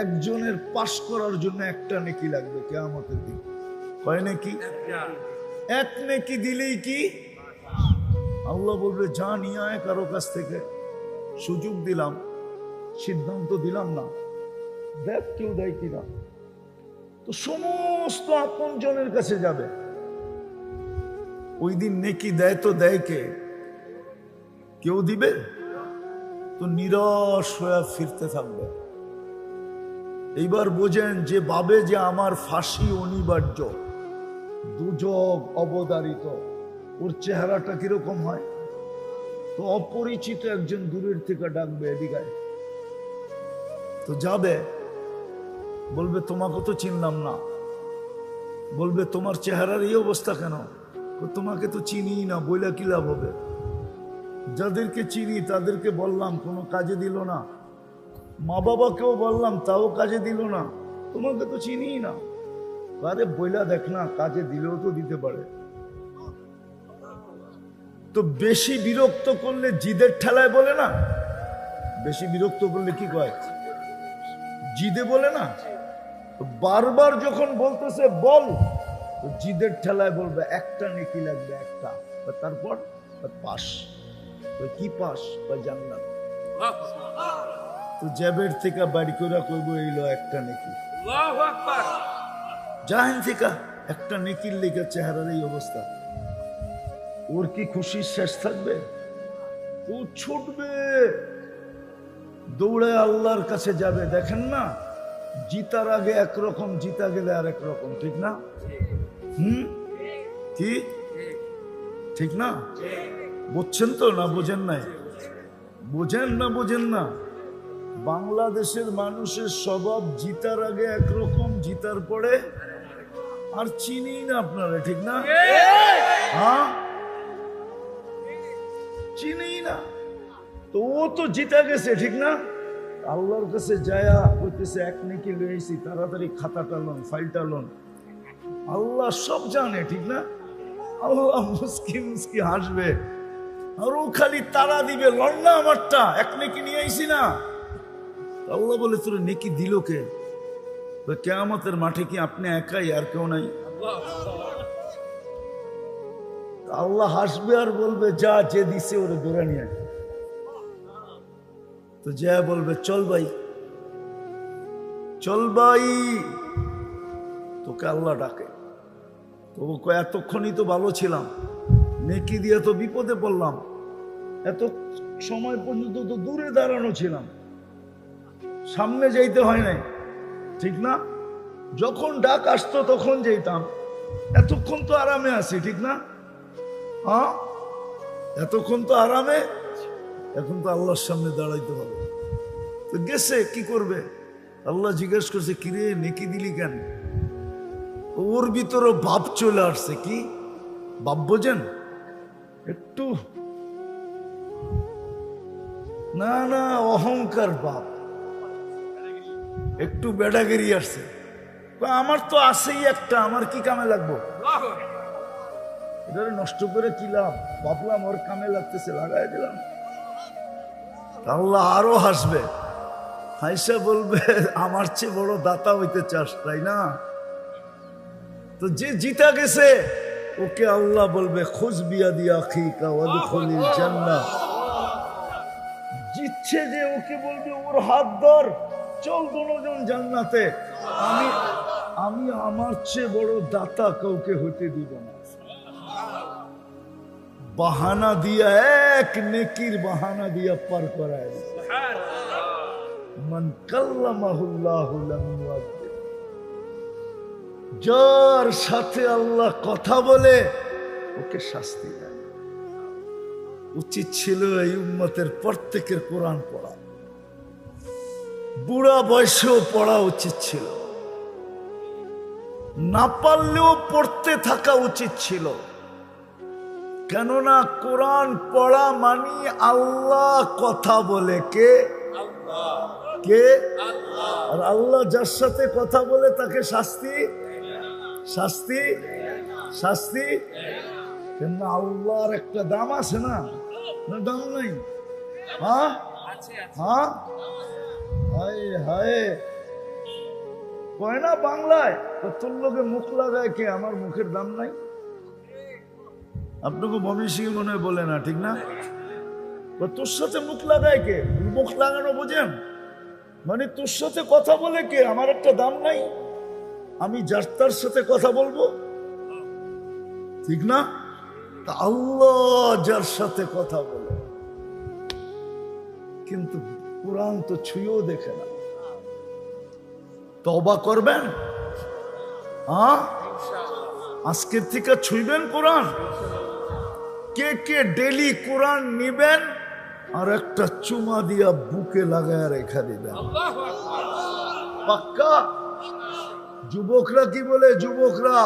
একজনের পাশ করার জন্য একটা নেকি লাগবে কিয়ামতের দিন। কয় নেকি? এক নেকি দিলেই কি আল্লাহ বলবে যা নিয়ে আয় কারো কাছ থেকে, সুযোগ দিলাম, সিদ্ধান্ত দিলাম না, দেখ কেউ দেয় কিনা। তো সমস্ত আপন জনের কাছে যাবে ওই দিন। নেকি দেয় তো দেয় কে? কেউ দিবে? তো নিরাশ হয়ে ফিরতে থাকবে। এইবার বোঝেন যে ভাবে যে আমার ফাঁসি অনিবার্য, দুজক অবধারিত, ওর চেহারাটা কিরকম হয়? তো অপরিচিত একজন দূরের থেকে ডাকবে এদিকে, তো যাবে, বলবে তোমাকে তো চিনলাম না। বলবে তোমার চেহারার এই অবস্থা কেন? তোমাকে তো চিনি না, বইলা কি লাভ হবে? যাদেরকে চিনি তাদেরকে বললাম, কোনো কাজে দিল না। মা বাবাকেও বললাম, তাও কাজে দিল না। তোমাকে তো চিনি না। আরে বইলা দেখ না, কাজে দিলেও তো দিতে পারে। তো বেশি বিরক্ত করলে জিদের ঠেলায় বলে না, বেশি বিরক্ত করলে কি কয়? জিদে বলে না। বারবার যখন বলতেছে বল, তো জিদের ঠেলায় বলবে একটা নেকি লাগবে, একটা। তারপর পাস। কি পাস? জান্নাত। তো জ্যাবের থেকে বাড়ি করে কইব এইলো একটা নেকি। জাহেন থেকে একটা নেকির লেগে চেহারার এই অবস্থা, ওর কি খুশির শেষ থাকবে? ও ছুটবে, দৌড়ে আল্লাহর কাছে যাবে। দেখেন না, জিতার আগে একরকম, জিতা গেলে আর একরকম, ঠিক না? কি ঠিক না? বুঝছেন তো না বোঝেন নাই? বোঝেন না বোঝেন না? বাংলাদেশের মানুষের স্বভাব জিতার আগে একরকম, জিতার পরে আর চিনি না আপনারা, ঠিক না? হ্যাঁ, চিনি না। তো ও তো জিতা গেছে, ঠিক না? আল্লাহর কাছে যায়া বলতেছে এক নেকি লইছি, তাড়াতাড়ি খাতাটা লোন, ফাইলটা লোন। আল্লাহ সব জানে, ঠিক না? আল্লাহ মুস্কি মুস্কি হাসবে, আর ও খালি তারা দিবে, লন না আমারটা, এক নেকি নিয়ে আইছি না। আল্লাহ বলে তোর নেকি দিল কে? কিয়ামতের মাঠে কি আপনি একাই, আর কেউ নাই? আল্লাহ হাসবে আর বলবে যা, যে দিছে ওরে ধরে নিয়ে। তো যা বলবে চল ভাই, চল ভাই। তোকে আল্লাহ ডাকে। তো এতক্ষণই তো ভালো ছিলাম, নেকি দিয়ে তো বিপদে পড়লাম, এত সময় পর্যন্ত তো দূরে দাঁড়ানো ছিলাম, সামনে যাইতে হয় নাই, ঠিক না? যখন ডাক আসতো তখন যেতাম, এতক্ষণ তো আরামে আছি, ঠিক না? হ্যাঁ, এতক্ষণ তো আরামে, এখন তো আল্লাহর সামনে দাঁড়াইতে হবে। তো গেছে, কি করবে? আল্লাহ জিজ্ঞেস করছে কিরে নেকি দিলি কেন? ওর ভিতরে ভাব চলে আসছে। কি ভাব বোঝেন? একটু না না অহংকার ভাব, একটু বেড়াগিরি আসছে। আমার তো আছেই একটা, আমার কি কামে লাগবো? এটা নষ্ট করে কি লাভ? ভাবলাম ওর কামে লাগতেছে, লাগাই দিলাম। আল্লাহ আরো হাসবে, হাইসা বলবে আমার চেয়ে বড় দাতা হইতে চাস, তাই না? তো যে জিতা গেছে ওকে আল্লাহ বলবে খুজ বিয়াদি আখিকা ওয়াদখুলিল জান্নাহ। জিতছে যে ওকে বলবে ওর হাত ধর, চল দুজন জান্নাতে। আমি আমার চেয়ে বড় দাতা কাউকে হতে দিব না। বাহানা দিয়া, এক নেকির বাহানা দিয়া পার করায়। মান কাল্লামাহুল্লাহু লাম ইউআযিব। যার সাথে আল্লাহ কথা বলে ওকে শাস্তি দেয়। উচিত ছিল এই উম্মতের প্রত্যেকের কোরআন পড়া, বুড়া বয়সেও পড়া উচিত ছিল, না পারলেও পড়তে থাকা উচিত ছিল। কেননা কোরআন পড়া মানি আল্লাহ কথা বলে। কে? কে? আর আল্লাহ যার সাথে কথা বলে তাকে শাস্তি শাস্তি শাস্তি। কেন আল্লাহর একটা দাম আছে না? দাম নাই? হ্যাঁ হ্যাঁ, হায় হায়, কয় না বাংলায়, তোর লোকে মুখ লাগায় কে, আমার মুখের দাম নাই। আপনাকে মমিষিং মনে হয় বলে না, ঠিক না? তোর সাথে মুখ লাগায় কে, মুখ লাগানো বোঝেন মানে তোর সাথে কথা বলে কে, আমার একটা দাম নাই, আমি যার তার সাথে কথা বলবো, ঠিক না? তা আল্লাহ যার সাথে কথা বলে, কিন্তু কোরআন তো ছুঁয়েও দেখে না। তওবা করবেন? আজকের থেকে ছুঁইবেন কোরআন? কে কে ডেলি কোরআন নিবেন আর একটা চুমা দিয়া বুকে লাগায় রেখা দিবেন? পাক্কা? যুবকরা কি বলে? যুবকরা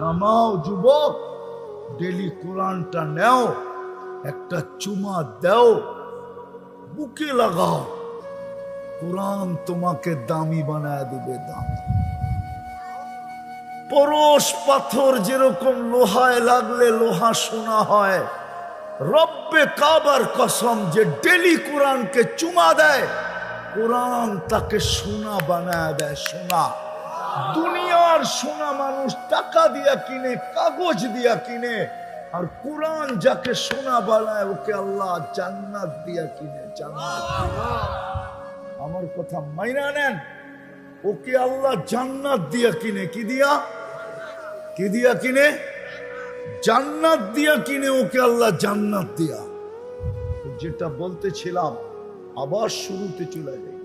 নামাও, যুবক ডেলি কোরআনটা নেও, একটা চুমা দাও, বুকে লাগাও, কোরআন তোমাকে দামি বানায় দিবে। দামি পরশ পাথর যেরকম লোহায় লাগলে লোহা সোনা হয়, রব্বে কাবার কসম যে ডেলি কোরআনকে চুমা দেয়, কোরআন তাকে সোনা বানায় দেয়। সোনা, দুনিয়ার সোনা মানুষ টাকা দিয়া কিনে, কাগজ দিয়া কিনে, আর কোরআন যাকে সোনা বানায় ওকে আল্লাহ জান্নাত দিয়া কিনে। জান্নাত, আমার কথা মাইনা নেন, ওকে আল্লাহ জান্নাত দিয়া কিনে। কি দিয়া? কি দিয়া কিনে? জান্নাত দিয়া কিনে ওকে আল্লাহ জান্নাত দিয়া। যেটা বলতেছিলাম আবার শুরুতে চলে যাই।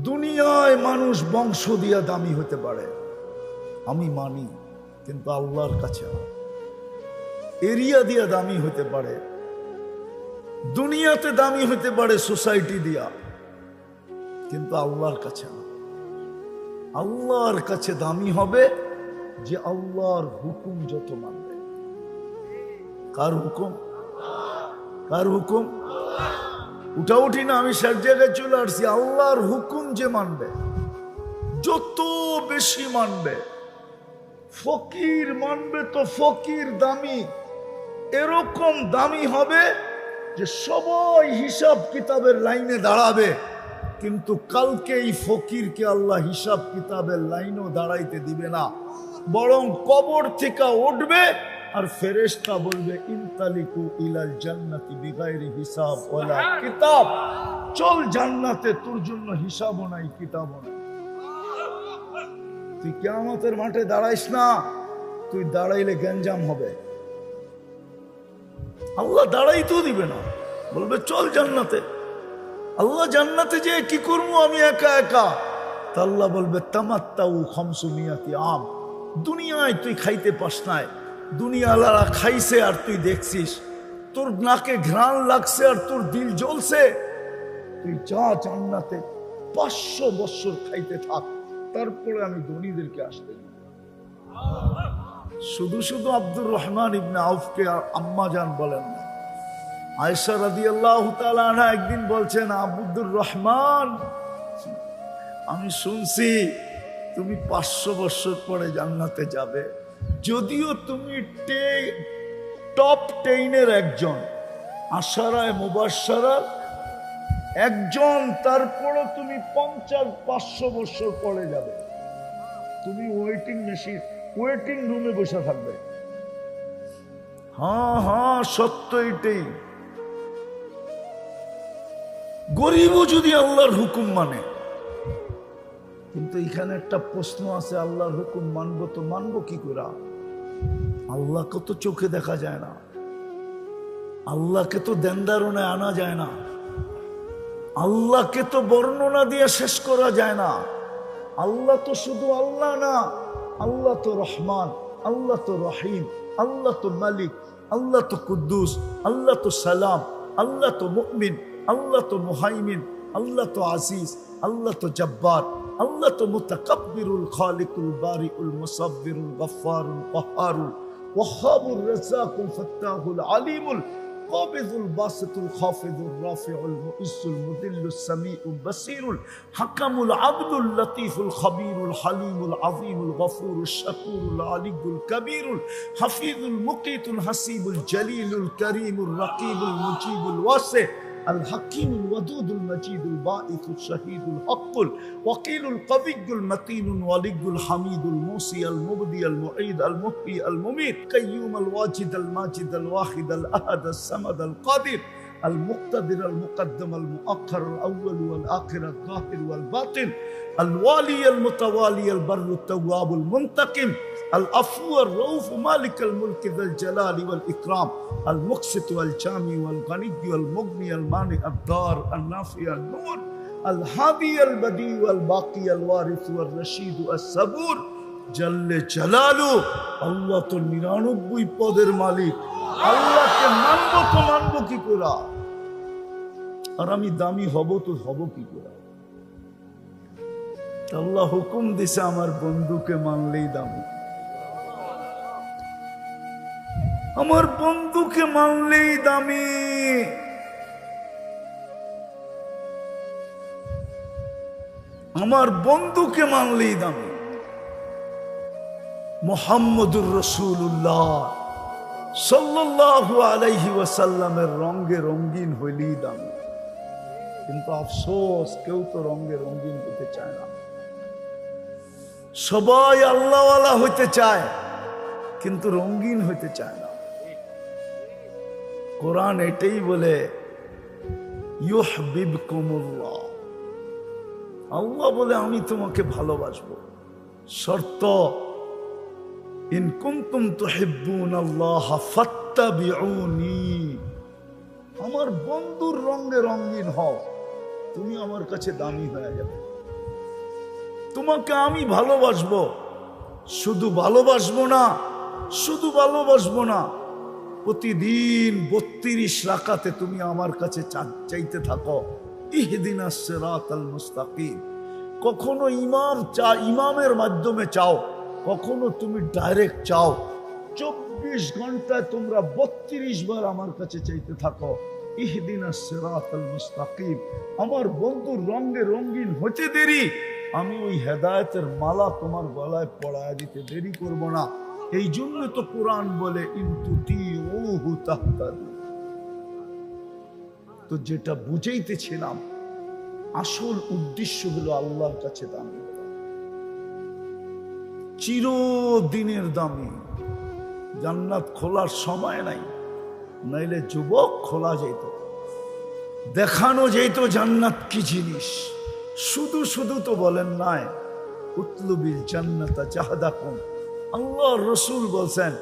দুনিয়ায় মানুষ বংশ দিয়া দামি হতে পারে, আমি মানি, কিন্তু আল্লাহর কাছে না। এরিয়া দিয়া দামি হতে পারে, দুনিয়াতে দামি হতে পারে সোসাইটি দিয়া, কিন্তু আল্লাহর কাছে না। আল্লাহর কাছে দামি হবে যে আল্লাহর হুকুম যত মানবে। কার হুকুম? কার হুকুম? উঠাউঠি না, আমি সব জায়গায় চলে আসছি। আল্লাহর হুকুম যে মানবে, যত বেশি মানবে। ফকির মানবে তো ফকির দামি, এরকম দামি হবে যে সবাই হিসাব কিতাবের লাইনে দাঁড়াবে, কিন্তু কালকে এই ফকিরকে আল্লাহ হিসাব কিতাবের লাইনও দাঁড়াইতে দিবে না, বরং কবর থেকে উঠবে আর ফেরেশতা বলবে ইনতালিকু ইলাল জান্নাতি বিগাইরি হিসাব ওয়ালা কিতাব, চল জান্নাতে, তোর জন্য হিসাবও নাই কিতাবও নাই। তুই কিয়ামতের মাঠে দাঁড়াইস না, তুই দাঁড়াইলে গ্যাঞ্জাম হবে। আল্লাহ দাঁড়াইতেও দিবে না, বলবে চল জান্নাতে। আল্লাহ জান্নাতে যে কি করবো আমি একা একা? তা আল্লাহ বলবে তামাত্তাউ খামসুমিয়াতি আম, দুনিয়ায় তুই খাইতে পাস নাই, দুনিয়াওয়ালারা খাইছে আর তুই দেখছিস, তোর নাকে ঘ্রাণ লাগছে আর তোর দিল জ্বলছে, তুই যা জান্নাতে 500 বছর খাইতে থাক, তারপরে আমি ধনীদেরকে আসতে দিই। শুধু শুধু আব্দুর রহমান ইবনে আউফকে আম্মা জান বলেন না, আয়েশা রাদিয়াল্লাহু তাআলা আনহা একদিন বলছেন, আব্দুর রহমান, আমি শুনছি তুমি 500 বছর পরে জান্নাতে যাবে, যদিও তুমি টপ 10-এর একজন, আশারায়ে মুবাশশারার একজন, তারপরও তুমি 500 বছর পরে যাবে, তুমি ওয়েটিং রুমে বসে থাকবে। হ্যাঁ হ্যাঁ, সত্য এটাই। গরিবও যদি আল্লাহর হুকুম মানে, কিন্তু এখানে একটা প্রশ্ন আছে, আল্লাহর হুকুম মানবো তো মানবো কি করে? আল্লাহকে তো চোখে দেখা যায় না, আল্লাহকে তো দেনদারণে আনা যায় না, আল্লাহকে তো বর্ণনা দিয়ে শেষ করা যায় না। আল্লাহ তো শুধু আল্লাহ না, আল্লাহ তো রহমান, আল্লাহ তো রহিম, আল্লাহ তো মালিক, আল্লাহ তো কুদ্দুস, আল্লাহ তো সালাম, আল্লাহ তো মুমিন, আল্লাহ তো মুহাইমিন, আল্লাহ তো আজিজ, আল্লাহ তো জব্বার, আল্লাহ তো মুতাকাব্বিরুল খালিকুল বারিউল মুসাব্বিরুল গফফারুল কহ্হারুল ওয়াহ্হাবুর রাজ্জাকুল ফাত্তাহুল আলিমুল القابض الباسط الخافض الرافع المؤس المذل السميع البصير الحكم العدل اللطيف الخبير الحليم العظيم الغفور الشكور العلي الكبير الحفيظ المقيت الحسيب الجليل الكريم الرقيب المجيب الواسع الحكيم الودود المجيد الباعث الشهيد الحق الوكيل القوي المتين الولي الحميد الموصي المبدي المعيد المحيي المميت قيوم الواجد الماجد الواحد الأحد الصمد القادر المقتدر المقدم المؤخر الأول والآخر الظاهر والباطن الوالي المتوالي البر التواب المنتقم العفو الرؤوف مالك الملك ذا الجلال والإكرام المقسط والجامع والغني والمغني المانع الضار النافع النور الهادي البديع والباقي الوارث والرشيد الصبور জল্লে জালালু। আল্লাহ তো 99 পদের মালিক, আল্লাহকে মানবো তো মানবো কি করে? আর আমি দামি হব তো হব কি করে? আল্লাহ হুকুম দিছে আমার বন্ধুকে মানলেই দামি, আমার বন্ধুকে মানলেই দামি। আমার বন্ধুকে মানলেই দামি। মুহাম্মদুর রাসূলুল্লাহ সাল্লাল্লাহু আলাইহি ওয়াসাল্লামের রঙে রঙিন হইলেই দামি। কিন্তু আফসোস, কেউ তো রঙে রঙিন হতে চায় না। সবাই আল্লাহওয়ালা হইতে চায় কিন্তু রঙিন হইতে চায় না। কোরআন এটাই বলে, ইউহিব্বুকুমুল্লাহ, আল্লাহ বলে আমি তোমাকে ভালোবাসবো, শর্ত ইন কুনতুম তুহিব্বুনাল্লাহ ফাত্তাবিউনি। আমার বন্ধুর রঙে রঙিন হও, তুমি আমার কাছে দামি হয়ে যাবে। তোমাকে আমি ভালোবাসবো, শুধু ভালোবাসবো না, শুধু ভালোবাসবো না, প্রতিদিন 32 রাকাতে তুমি আমার কাছে চাইতে থাকো, ইহদিনাস সিরাতাল মুস্তাকিম। কখনো ইমামের মাধ্যমে চাও, কখনো তুমি ডাইরেক্ট চাও। 24 ঘন্টায় তোমরা 32 বার আমার কাছে চাইতে থাকো, ইহদিনাস সিরাতাল মুস্তাকিম। আমার বন্ধুর রঙে রঙিন হতে দেরি, আমি ওই হেদায়েতের মালা তোমার গলায় পড়ায় দিতে দেরি করব না। এই জন্য তো কোরআন বলে ইনতুতিউহু তাহতাদু। তো যেটা বুঝাইতেছিলাম, আসল উদ্দেশ্য হলো আল্লাহর কাছে দামি, চিরদিনের দামি। জান্নাত খোলার সময় নাই, নাইলে যুবক খোলা যেত, দেখানো যেত জান্নাত কি জিনিস। শুধু শুধু তো বলেন নাই, উতলুবিল জান্নাতা জাহাদাকুম। আল্লাহ রসুল বলছেন,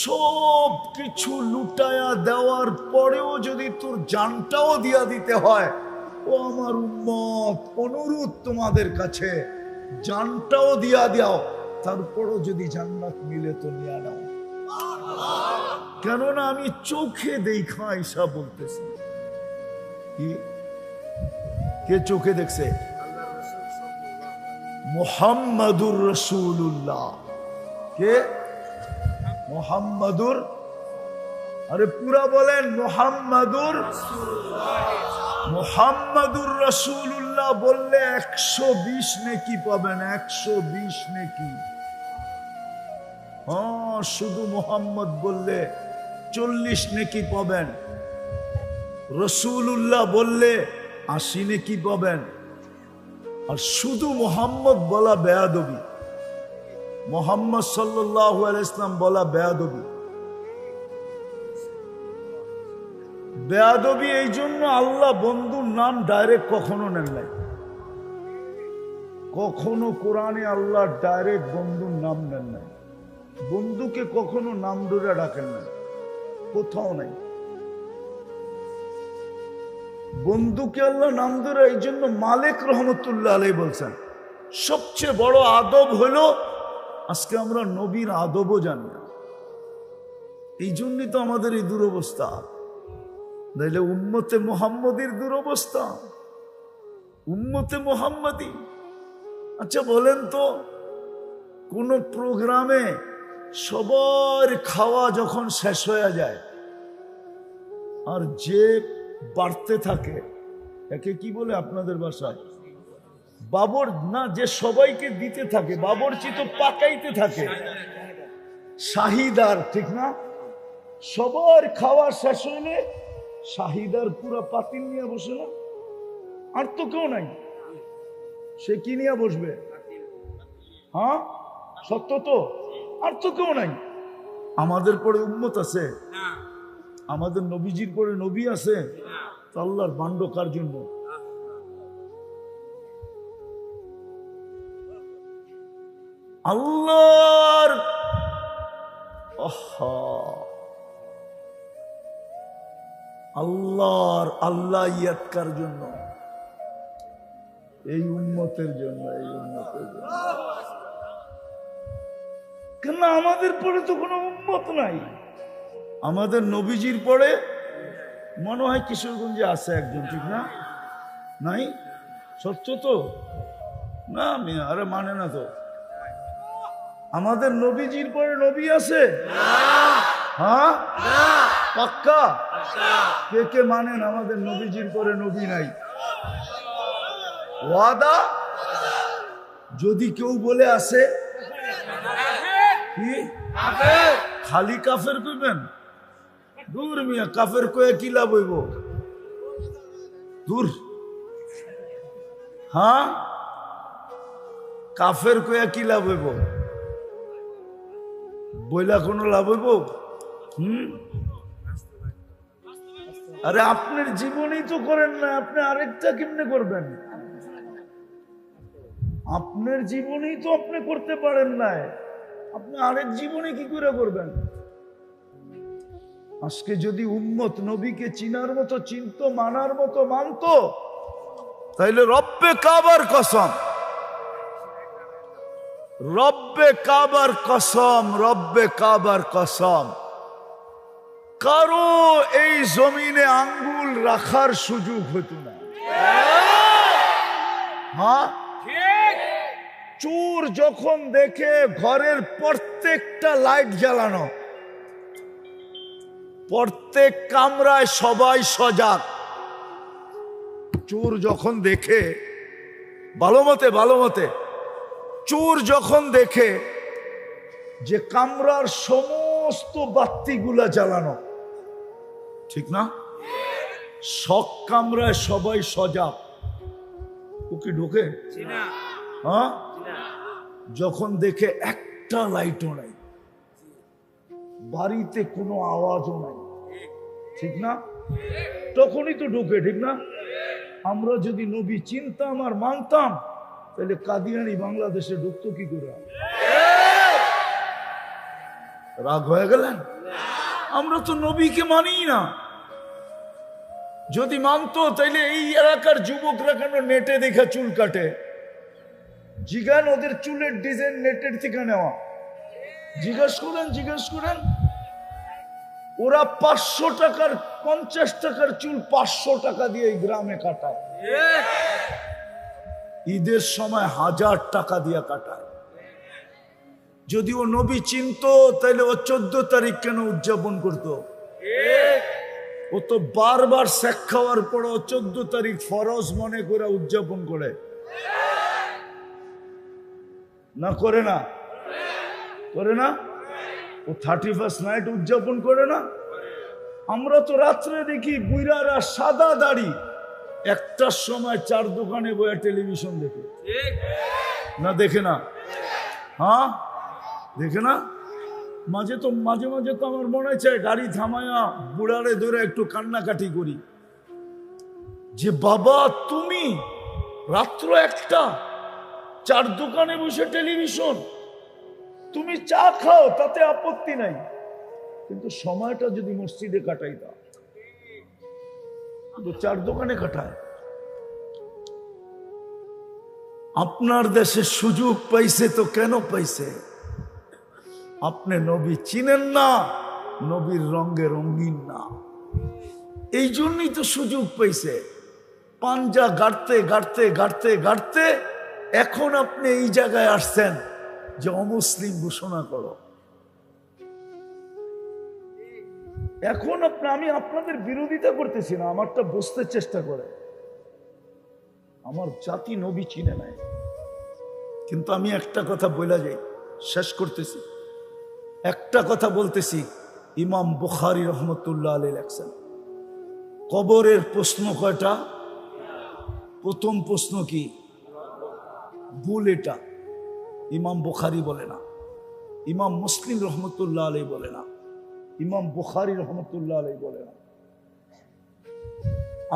সব কিছু লুটায়া দেওয়ার পরেও যদি তোর জানটাও দিয়া দিতে হয়, ও আমার উম্মত, অনুরোধ তোমাদের কাছে, জানটাও দিয়া দাও, তারপরও যদি জান্নাত মিলে তো নিয়ে নাও। কেননা আমি চোখে দেখা ঈসা বলতেছি। কি কে চোখে দেখছে? মুহাম্মাদুর রাসূলুল্লাহ। কে? মুহাম্মাদুর, আরে পুরা বলেন, মুহাম্মাদুর মুহাম্মাদুর রাসূলুল্লাহ বললে 120 নেকি পাবেন, 120 নেকি। হ্যাঁ, শুধু মুহাম্মদ বললে 40 নেকি পাবেন, রাসূলুল্লাহ বললে 80 নেকি পাবেন। আর শুধু মুহাম্মদ বলা বেয়াদবি, মুহাম্মদ সাল্লাল্লাহু আলাইহি ওয়াসাল্লাম বলা বেয়াদবি। বেয়াদবি এই জন্য আল্লাহ বন্ধুর নাম ডাইরেক্ট কখনো নেন নাই। কখনো কোরআনে আল্লাহ ডাইরেক্ট বন্ধুর নাম নেন নাই, বন্ধুকে কখনো নাম ধরে ডাকেন নাই, কোথাও নাই। বন্ধুকে আল্লাহ নাম ধরে, এই জন্য মালিক রহমতুল্লাহ আলাইহি বলছেন, সবচেয়ে বড় আদব হলো, আজকে আমরা নবীর আদবও জানি না। এই জন্যই তো আমাদের এই দুরবস্থা, নাইলে উম্মতে মুহাম্মদীর দুরবস্থা, উম্মতে মুহাম্মদী। আচ্ছা বলেন তো, কোন প্রোগ্রামে সবার খাওয়া যখন শেষ হয়ে যায়, আর যে বাড়তে থাকে, একে কি বলে আপনাদের ভাষায়? বাবর না, যে সবাইকে দিতে থাকে, বাবরচি তো পাকাইতে থাকে, শাহিদার, ঠিক না? সবার খাওয়া শেষ হইলে শাহিদার পুরা পাতিল নিয়ে বসে না, আর তো কেউ নাই, সে কি নিয়ে বসবে? হ্যাঁ সত্য তো, আর তো কেউ নাই। আমাদের পরে উম্মত আছে, আমাদের নবীজির পরে নবী আছে, আল্লাহর বান্ড কার জন্য? আল্লাহর আল্লাহর আল্লাহ ইয়াতকার জন্য, এই উম্মতের জন্য, এই উম্মতের জন্য। কেন আমাদের পরে তো কোনো উম্মত নাই। আমাদের নবীজির পরে মনে হয় কিশোরগঞ্জে আছে একজন, ঠিক না? নাই? সত্য তো না মিয়া, আরে মানে না তো। আমাদের নবীজির পরে নবী আছে? হ্যাঁ পাক্কা? কে কে মানেন আমাদের নবীজির পরে নবী নাই? ওয়াদা? যদি কেউ বলে আছে কি খালি কাফের কইবেন? দূর মিয়া, কাফের কয়ে কি লাভ হইব? দূর। হ্যাঁ কাফের কয়ে কি লাভ হইব? বইলা কোনো লাভ হইব? আরে আপনার জীবনেই তো করেন না, আপনি আরেকটা কেমনে করবেন? আপনার জীবনেই তো আপনি করতে পারেন না, আপনি আরেক জীবনে কি করে করবেন? আজকে যদি উম্মত নবীকে চিনার মতো চিনত, মানার মতো মানত, তাইলে রব্বে কাবার কসম, রব্বে কাবার কসম, রব্বে কাবার কসম, কারো এই জমিনে আঙ্গুল রাখার সুযোগ হতো না। হ্যাঁ চোর যখন দেখে ঘরের প্রত্যেকটা লাইট জ্বালানো, প্রত্যেক কামরায় সবাই সজাগ, চোর যখন দেখে, ভালো মতে ভালো মতে, চোর যখন দেখে যে কামরার সমস্ত বাতিগুলা জ্বালানো, ঠিক না? সব কামরায় সবাই সজাগ, ও কি ঢোকে? হ্যাঁ যখন দেখে একটা লাইটও নাই, বাড়িতে কোনো আওয়াজও নাই, ঠিক না? তখনই তো ঢোকে, ঠিক না? আমরা যদি নবী চিনতাম আর মানতাম, তাহলে কাদিয়ানি বাংলাদেশে ঢুকতো কি করে? রাগ হয়ে গেলেন? আমরা তো নবীকে মানি না। যদি মানতো তাইলে এই এলাকার যুবকরা কেন নেটে দেখা চুল কাটে? জিগান ওদের চুলের ডিজাইন নেটের থেকে নেওয়া, জিজ্ঞেস করেন, জিজ্ঞেস করেন। ওরা 500 টাকার 50 টাকার চুল 500 টাকা দিয়ে এই গ্রামে কাটায়, ঈদের সময় 1000 টাকা দিয়ে কাটায়। যদি ও নবী চিনতো তাহলে ও 14 তারিখ কেন উদযাপন করতো? ও তো বারবার শেখ খাওয়ার পর 14 তারিখ ফরজ মনে করে উদযাপন করে না? করে না? করে না? ও 31st নাইট উদযাপন করে না? আমরা তো রাত্রে দেখি বুইরারা সাদা দাড়ি, একটার সময় 4 দোকানে বইয়া টেলিভিশন দেখে না? দেখে না? হ্যাঁ দেখে না? মাঝে মাঝে তো আমার মনে চায় গাড়ি থামায়া বুড়ারে ধরে একটু কান্নাকাটি করি, যে বাবা তুমি রাত্র 1টা 4 দোকানে বসে টেলিভিশন, তুমি চা খাও তাতে আপত্তি নাই, কিন্তু সময়টা যদি মসজিদে কাটাইতা, তো 4 দোকানে কাটায়। আপনার দেশে সুযোগ পাইছে তো কেন পাইছে? আপনি নবী চিনেন না, নবীর রঙে রঙিন না, এই জন্যই তো সুযোগ পাইছে। পাঞ্জা গাড়তে গাড়তে গাড়তে গাড়তে এখন আপনি এই জায়গায় আসছেন যে অমুসলিম ঘোষণা করো। এখন আমি আপনাদের বিরোধিতা করতেছি না, আমারটা বুঝতে চেষ্টা করে। আমার জাতি নবী চিনে নাই, কিন্তু আমি একটা কথা বলে যাই, শেষ করতেছি, একটা কথা বলতেছি। ইমাম বুখারী রহমতুল্লাহ আলাইহি লেখছেন, কবরের প্রশ্ন কয়টা? প্রথম প্রশ্ন কি? ভুল এটা। ইমাম বুখারী বলে না, ইমাম মুসলিম রহমতুল্লাহ আলাইহি বলে না, ইমাম বুখারী রহমতুল্লাহ আলাইহি বলে না।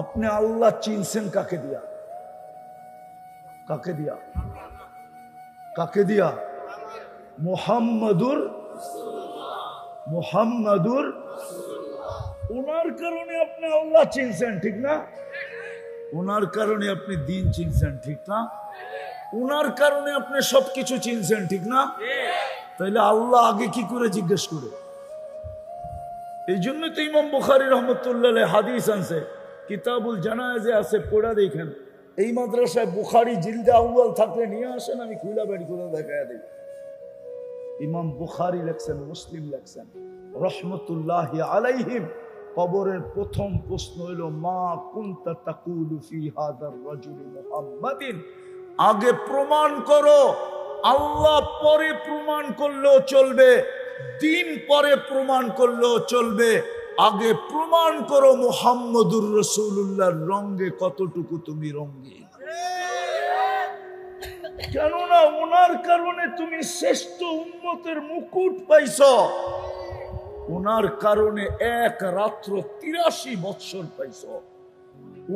আপনি আল্লাহ চিনছেন কাকে দিয়া? কাকে দিয়া? কাকে দিয়া? মুহাম্মাদুর ওনার কারণে আপনি আল্লাহ চিনছেন, ঠিক না? ওনার কারণে আপনি দিন চিনছেন, ঠিক না? ওনার কারণে আপনি সবকিছু চিনছেন, ঠিক না? তাইলে আল্লাহ আগে কি করে জিজ্ঞেস করে? এই জন্য তো ইমাম বুখারী রহমতুল্লাহ আলাইহি হাদিস আনছে, কিতাবুল জানায়েজে আছে, পড়া দেখেন। এই মাদ্রাসায় বুখারী জিলদে আউয়াল থাকলে নিয়ে আসেন, আমি খুলা বের করে দেখায় দেই। ইমাম বুখারী লেখছেন, মুসলিম লেখছেন রহমতুল্লাহি আলাইহিম, কবরের প্রথম প্রশ্ন হলো মা কুনতা তাকুলু ফি হাদার রাজুলি মুহাম্মাদিন। আগে প্রমাণ করো, আল্লাহ পরে প্রমাণ করলেও চলবে, দিন পরে প্রমাণ করলেও চলবে। আগে প্রমাণ করো মুহাম্মদুর রাসূলুল্লাহর রঙে কতটুকু তুমি রঙিন। কেননা ওনার কারণে তুমি শ্রেষ্ঠ উম্মতের মুকুট পাইছ। ওনার কারণে এক রাত্র 83 বৎসর পাইছ।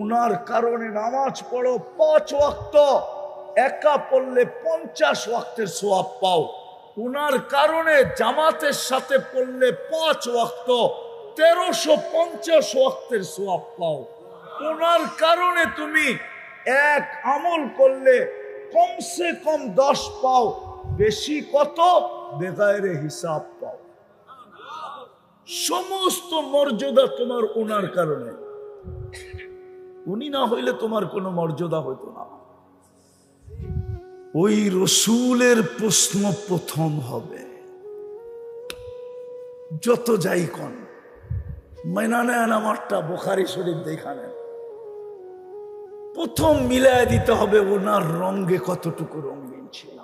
ওনার কারণে নামাজ পড়ো 5 ওয়াক্ত, একা পড়লে 50 ওয়াক্তের সওয়াব পাও। ওনার কারণে জামাতের সাথে পড়লে 5 ওয়াক্ত 1350 ওয়াক্তের সওয়াব পাও। ওনার কারণে তুমি এক আমল করলে কমসে কম 10 পাও, বেশি কত বেগায়রে হিসাব পাও। সমস্ত মর্যাদা তোমার ওনার কারণে। উনি না হইলে তোমার কোনো মর্যাদা হইতো না। ওই রসুলের প্রশ্ন প্রথম হবে। যত যাই কোন মাইনা নেন আমারটা বুখারী শরীফ দেখানেন, প্রথম মিলায় দিতে হবে ওনার রঙে কতটুকু রঙিন ছিল।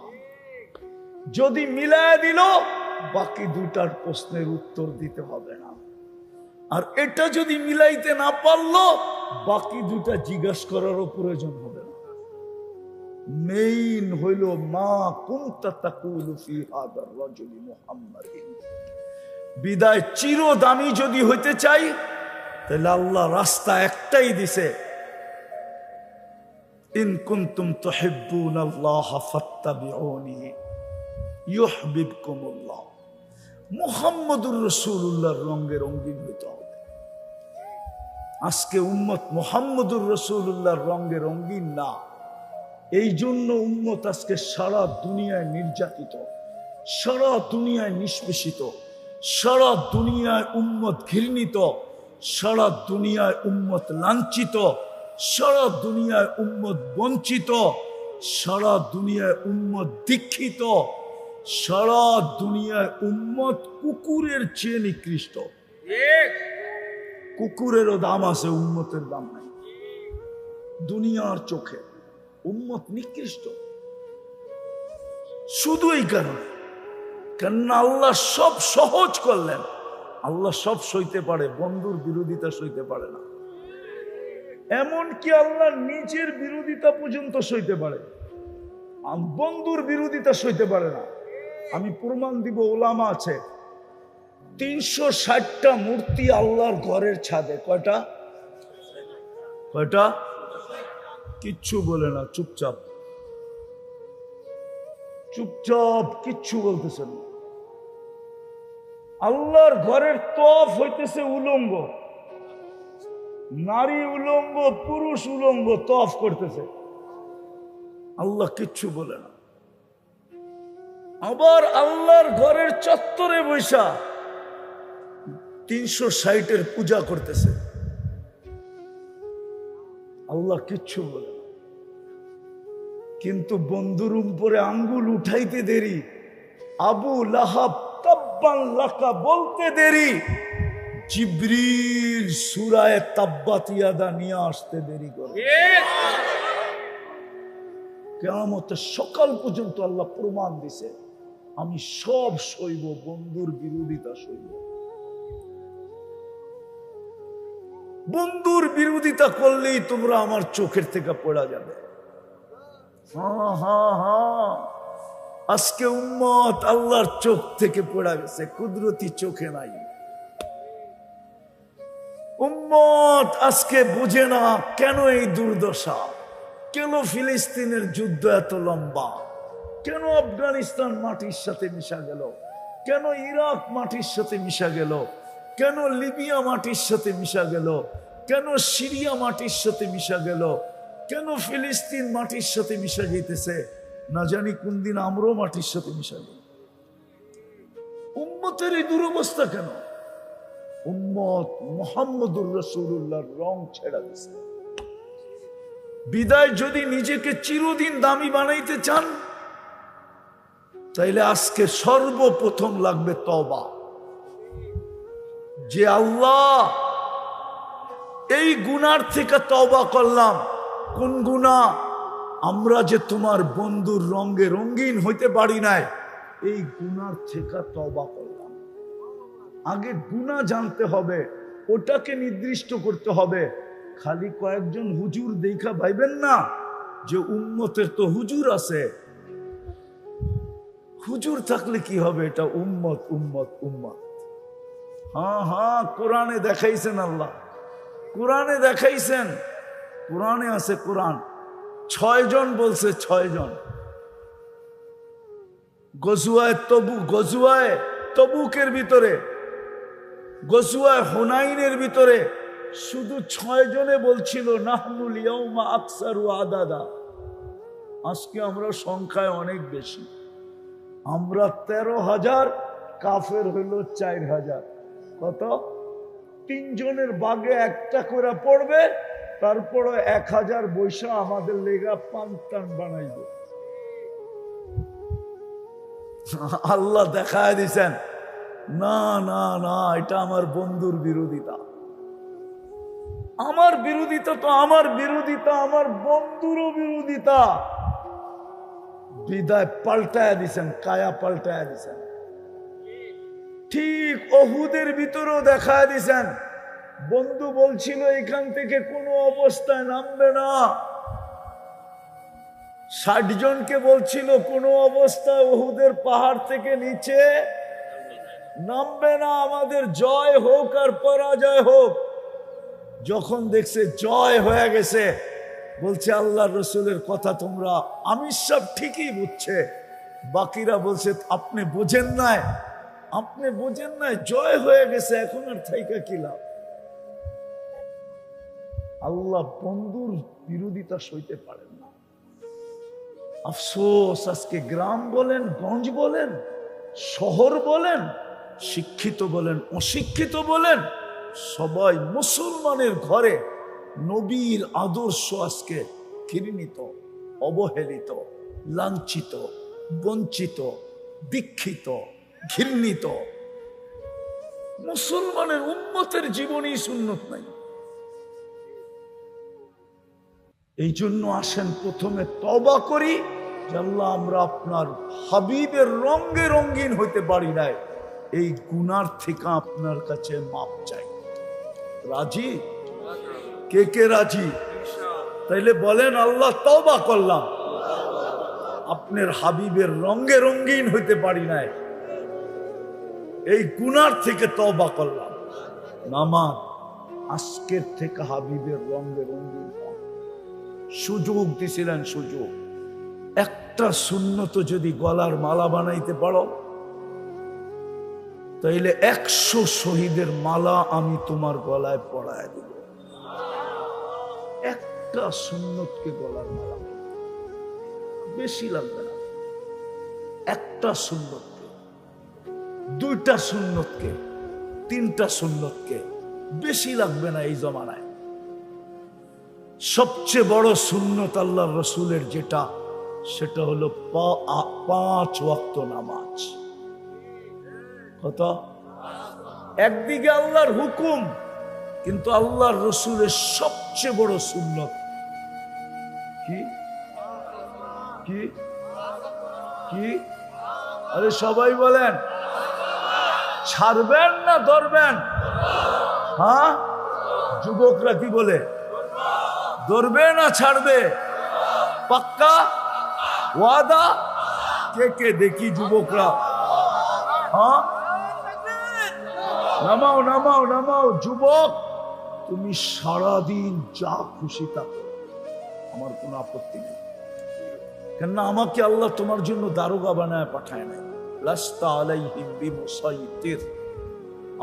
যদি মিলায় দিল, বাকি দুটার প্রশ্নের উত্তর দিতে হবে না। আর এটা যদি মিলাইতে না পারলো, বাকি দুটা জিজ্ঞাসা করারও প্রয়োজন হবে না। মেইন হইল মা কুনতা তাকুলু ফি হাদার রাজুলি মুহাম্মাদিন। বিদায় চিরদামি যদি হইতে চাই, তাহলে আল্লাহ রাস্তা একটাই দিছে, ইন কুনতুম তুহিব্বুনাল্লাহ ফাত্তাবিউনি ইউহিব্বুকুমুল্লাহ। মুহাম্মদুর রাসূলুল্লাহর রঙে রঙিন হইতে হবে। আজকে উম্মত মুহাম্মদুর রাসূলুল্লাহর রঙে রঙিন না। এই জন্য উম্মত আজকে সারা দুনিয়ায় নির্যাতিত, সারা দুনিয়ায় নিষ্পেষিত, সারা দুনিয়ায় উম্মত ঘৃণিত, সারা দুনিয়ায় উম্মত লাঞ্ছিত, সারা দুনিয়ায় উম্মত বঞ্চিত, সারা দুনিয়ায় উম্মত দীক্ষিত, সারা দুনিয়ায় উম্মত কুকুরের চেয়ে নিকৃষ্ট। কুকুরেরও দাম আছে, উম্মতের দাম নাই। দুনিয়ার চোখে উম্মত নিকৃষ্ট। শুধু এই কারণে, কেননা আল্লাহ সব সহজ করলেন। আল্লাহ সব সইতে পারে, বন্ধুর বিরোধিতা সইতে পারে না। এমনকি আল্লাহ নিজের বিরোধিতা পর্যন্ত সইতে পারে, বন্ধুর বিরোধিতা সইতে পারে না। আমি প্রমাণ দিব, ওলামা আছে 360টা মূর্তি আল্লাহর ঘরের ছাদে। কয়টা? কয়টা? কিচ্ছু বলে না, চুপচাপ চুপচাপ, কিচ্ছু বলতেছে না। আল্লাহর ঘরের তফ হইতেছে উলঙ্গ, নারী উলঙ্গ, পুরুষ উলঙ্গ তফ করতেছে। আল্লাহ কিচ্ছু বলে না। আবার আল্লাহর ঘরের চত্বরে বৈশা 360-এর পূজা করতেছে। আল্লাহ কিচ্ছু বলে না। কিন্তু বন্ধুর উপরে আঙ্গুল উঠাইতে দেরি, আবু লাহাব তাব্বান লাকা বলতে দেরি, জিবরিল সূরায়ে তাব্বাত ইয়াদা নিয়ে আসতে দেরি করে। কিয়ামতের সকাল পর্যন্ত আল্লাহ প্রমাণ দিছে, আমি সব সইব, বন্ধুর বিরোধিতা সইব। বন্ধুর বিরোধিতা করলেই তোমরা আমার চোখের থেকে পড়া যাবে। হ্যাঁ হ্যাঁ হ্যাঁ, আজকে উম্মত আল্লাহর চোখ থেকে পড়া গেছে, কুদরতি চোখে নাই। উম্মত আজকে বুঝে না কেন এই দুর্দশা, কেন ফিলিস্তিনের যুদ্ধ এত লম্বা, কেন আফগানিস্তান মাটির সাথে মিশা গেল, কেন ইরাক মাটির সাথে মিশা গেল, কেন লিবিয়া মাটির সাথে মিশা গেল, কেন সিরিয়া মাটির সাথে মিশা গেল, কেন ফিলিস্তিন মাটির সাথে মিশা যেতেছে, না জানি কোন দিন আমরাও মাটির সাথে মিশা গেল। উম্মতের এই দুরবস্থা কেন? উম্মত মুহাম্মদুর রাসূলুল্লাহর রং ছেড়া দিছে। বিদায় যদি নিজেকে চিরদিন দামি বানাইতে চান, তাইলে আজকে সর্বপ্রথম লাগবে তওবা। যে আল্লাহ এই গুনার থেকে তওবা করলাম। কোন গুনাহ? আমরা যে তোমার বন্ধুর রঙে রঙিন হইতে পারি নাই, এই গুনার থেকে তওবা করলাম। আগে গুনাহ জানতে হবে, ওটাকে নির্দিষ্ট করতে হবে। খালি কয়েকজন হুজুর দেখা ভাইবেন না যে উম্মতের তো হুজুর আছে। হুজুর থাকলে কি হবে? এটা উম্মত উম্মত উম্মত। হ্যাঁ হ্যাঁ, কোরআনে দেখাইছেন আল্লাহ, কোরআনে দেখাইছেন, কোরআনে আছে। কোরআন 6 জন বলছে, 6 জন। গজওয়ায়ে তবুকের ভিতরে, গজওয়ায়ে হুনাইনের ভিতরে শুধু 6 জনে বলছিল নাহনুল ইয়াউমা আকসারু আদাদা। আজকে আমরা সংখ্যায় অনেক বেশি, আমরা 13,000, কাফের হইল 4,000। কত? 3 জনের বাগে একটা করে পড়বে, তারপরে 1,000 বৈশা আমাদের লেগা পান্তান বানাইবে। আল্লাহ দেখায় দিছেন, না না না, এটা আমার বন্ধুর বিরোধিতা। আমার বিরোধিতা তো আমার বিরোধিতা, আমার বন্ধুরও বিরোধিতা। বিদায় পাল্টায় দিছেন, কায়া পাল্টায় দিছেন। ঠিক ওহুদের ভিতরেও দেখায় দিছেন। বন্ধু বলছিল এখান থেকে কোনো অবস্থায় নামবে না, 60 জনকে বলছিল কোনো অবস্থায় ওহুদের পাহাড় থেকে নিচে নামবে না, আমাদের জয় হোক আর পরাজয় হোক। যখন দেখছে জয় হয়ে গেছে, বলছে আল্লাহ রসুলের কথা তোমরা আমির সব ঠিকই বুঝছে। বাকিরা বলছে আপনি বোঝেন নাই, আপনি বোঝেন নাই, জয় হয়ে গেছে, এখন আর থাইকা কি লাভ। আল্লাহ বন্ধুর বিরোধিতা সইতে পারেন না। আফসোস, আজকে গ্রাম বলেন, গঞ্জ বলেন, শহর বলেন, শিক্ষিত বলেন, অশিক্ষিত বলেন, সবাই মুসলমানের ঘরে নবীর আদর্শ আজকে ঘৃণিত, অবহেলিত, লাঞ্ছিত, বঞ্চিত, দীক্ষিত, ঘৃণিত। মুসলমানের উম্মতের জীবনই সুন্নত নাই। এই জন্য আসেন প্রথমে তওবা করি যে আল্লাহ আমরা আপনার হাবিবের রঙে রঙিন হইতে পারি নাই, এই গুনার থেকে আপনার কাছে মাপ চাই। রাজি? কে কে রাজি? তাইলে বলেন আল্লাহ তওবা করলাম, আপনার হাবিবের রঙে রঙিন হইতে পারি নাই, এই গুনার থেকে তওবা করলাম। নামাজ আজকের থেকে হাবিবের রঙে রঙিন সুযোগ দিছিলেন, সুযোগ। একটা সুন্নত যদি গলার মালা বানাইতে পারো, তাইলে 100 শহীদের মালা আমি তোমার গলায় পরায় দেব। একটা সুন্নতকে গলার মালা, বেশি লাগবে না। একটা সুন্নতকে, 2টা সুন্নতকে, 3টা সুন্নতকে, বেশি লাগবে না এই জমানায়। সবচেয়ে বড় সুন্নত আল্লাহর রসুলের যেটা, সেটা হলো 5 ওয়াক্ত নামাজ। কত? একদিকে আল্লাহর হুকুম, কিন্তু আল্লাহর রসুলের সবচেয়ে বড় সুন্নত কি? কি কি? আরে সবাই বলেন, ছাড়বেন না ধরবেন? হ্যাঁ, যুবকরা কি বলে? ধরবে না ছাড়বে? পাক্কা ওয়াদা? কে কে দেখি যুবকরা? হ্যাঁ, নামাও নামাও নামাও। যুবক, তুমি সারাদিন যা খুশি তা করো, আমার কোনো আপত্তি নেই। কেননা আমাকে আল্লাহ তোমার জন্য দারোগা বানায় পাঠায় নাই। লাস্তা আলাইহিম বিমুসাইতির।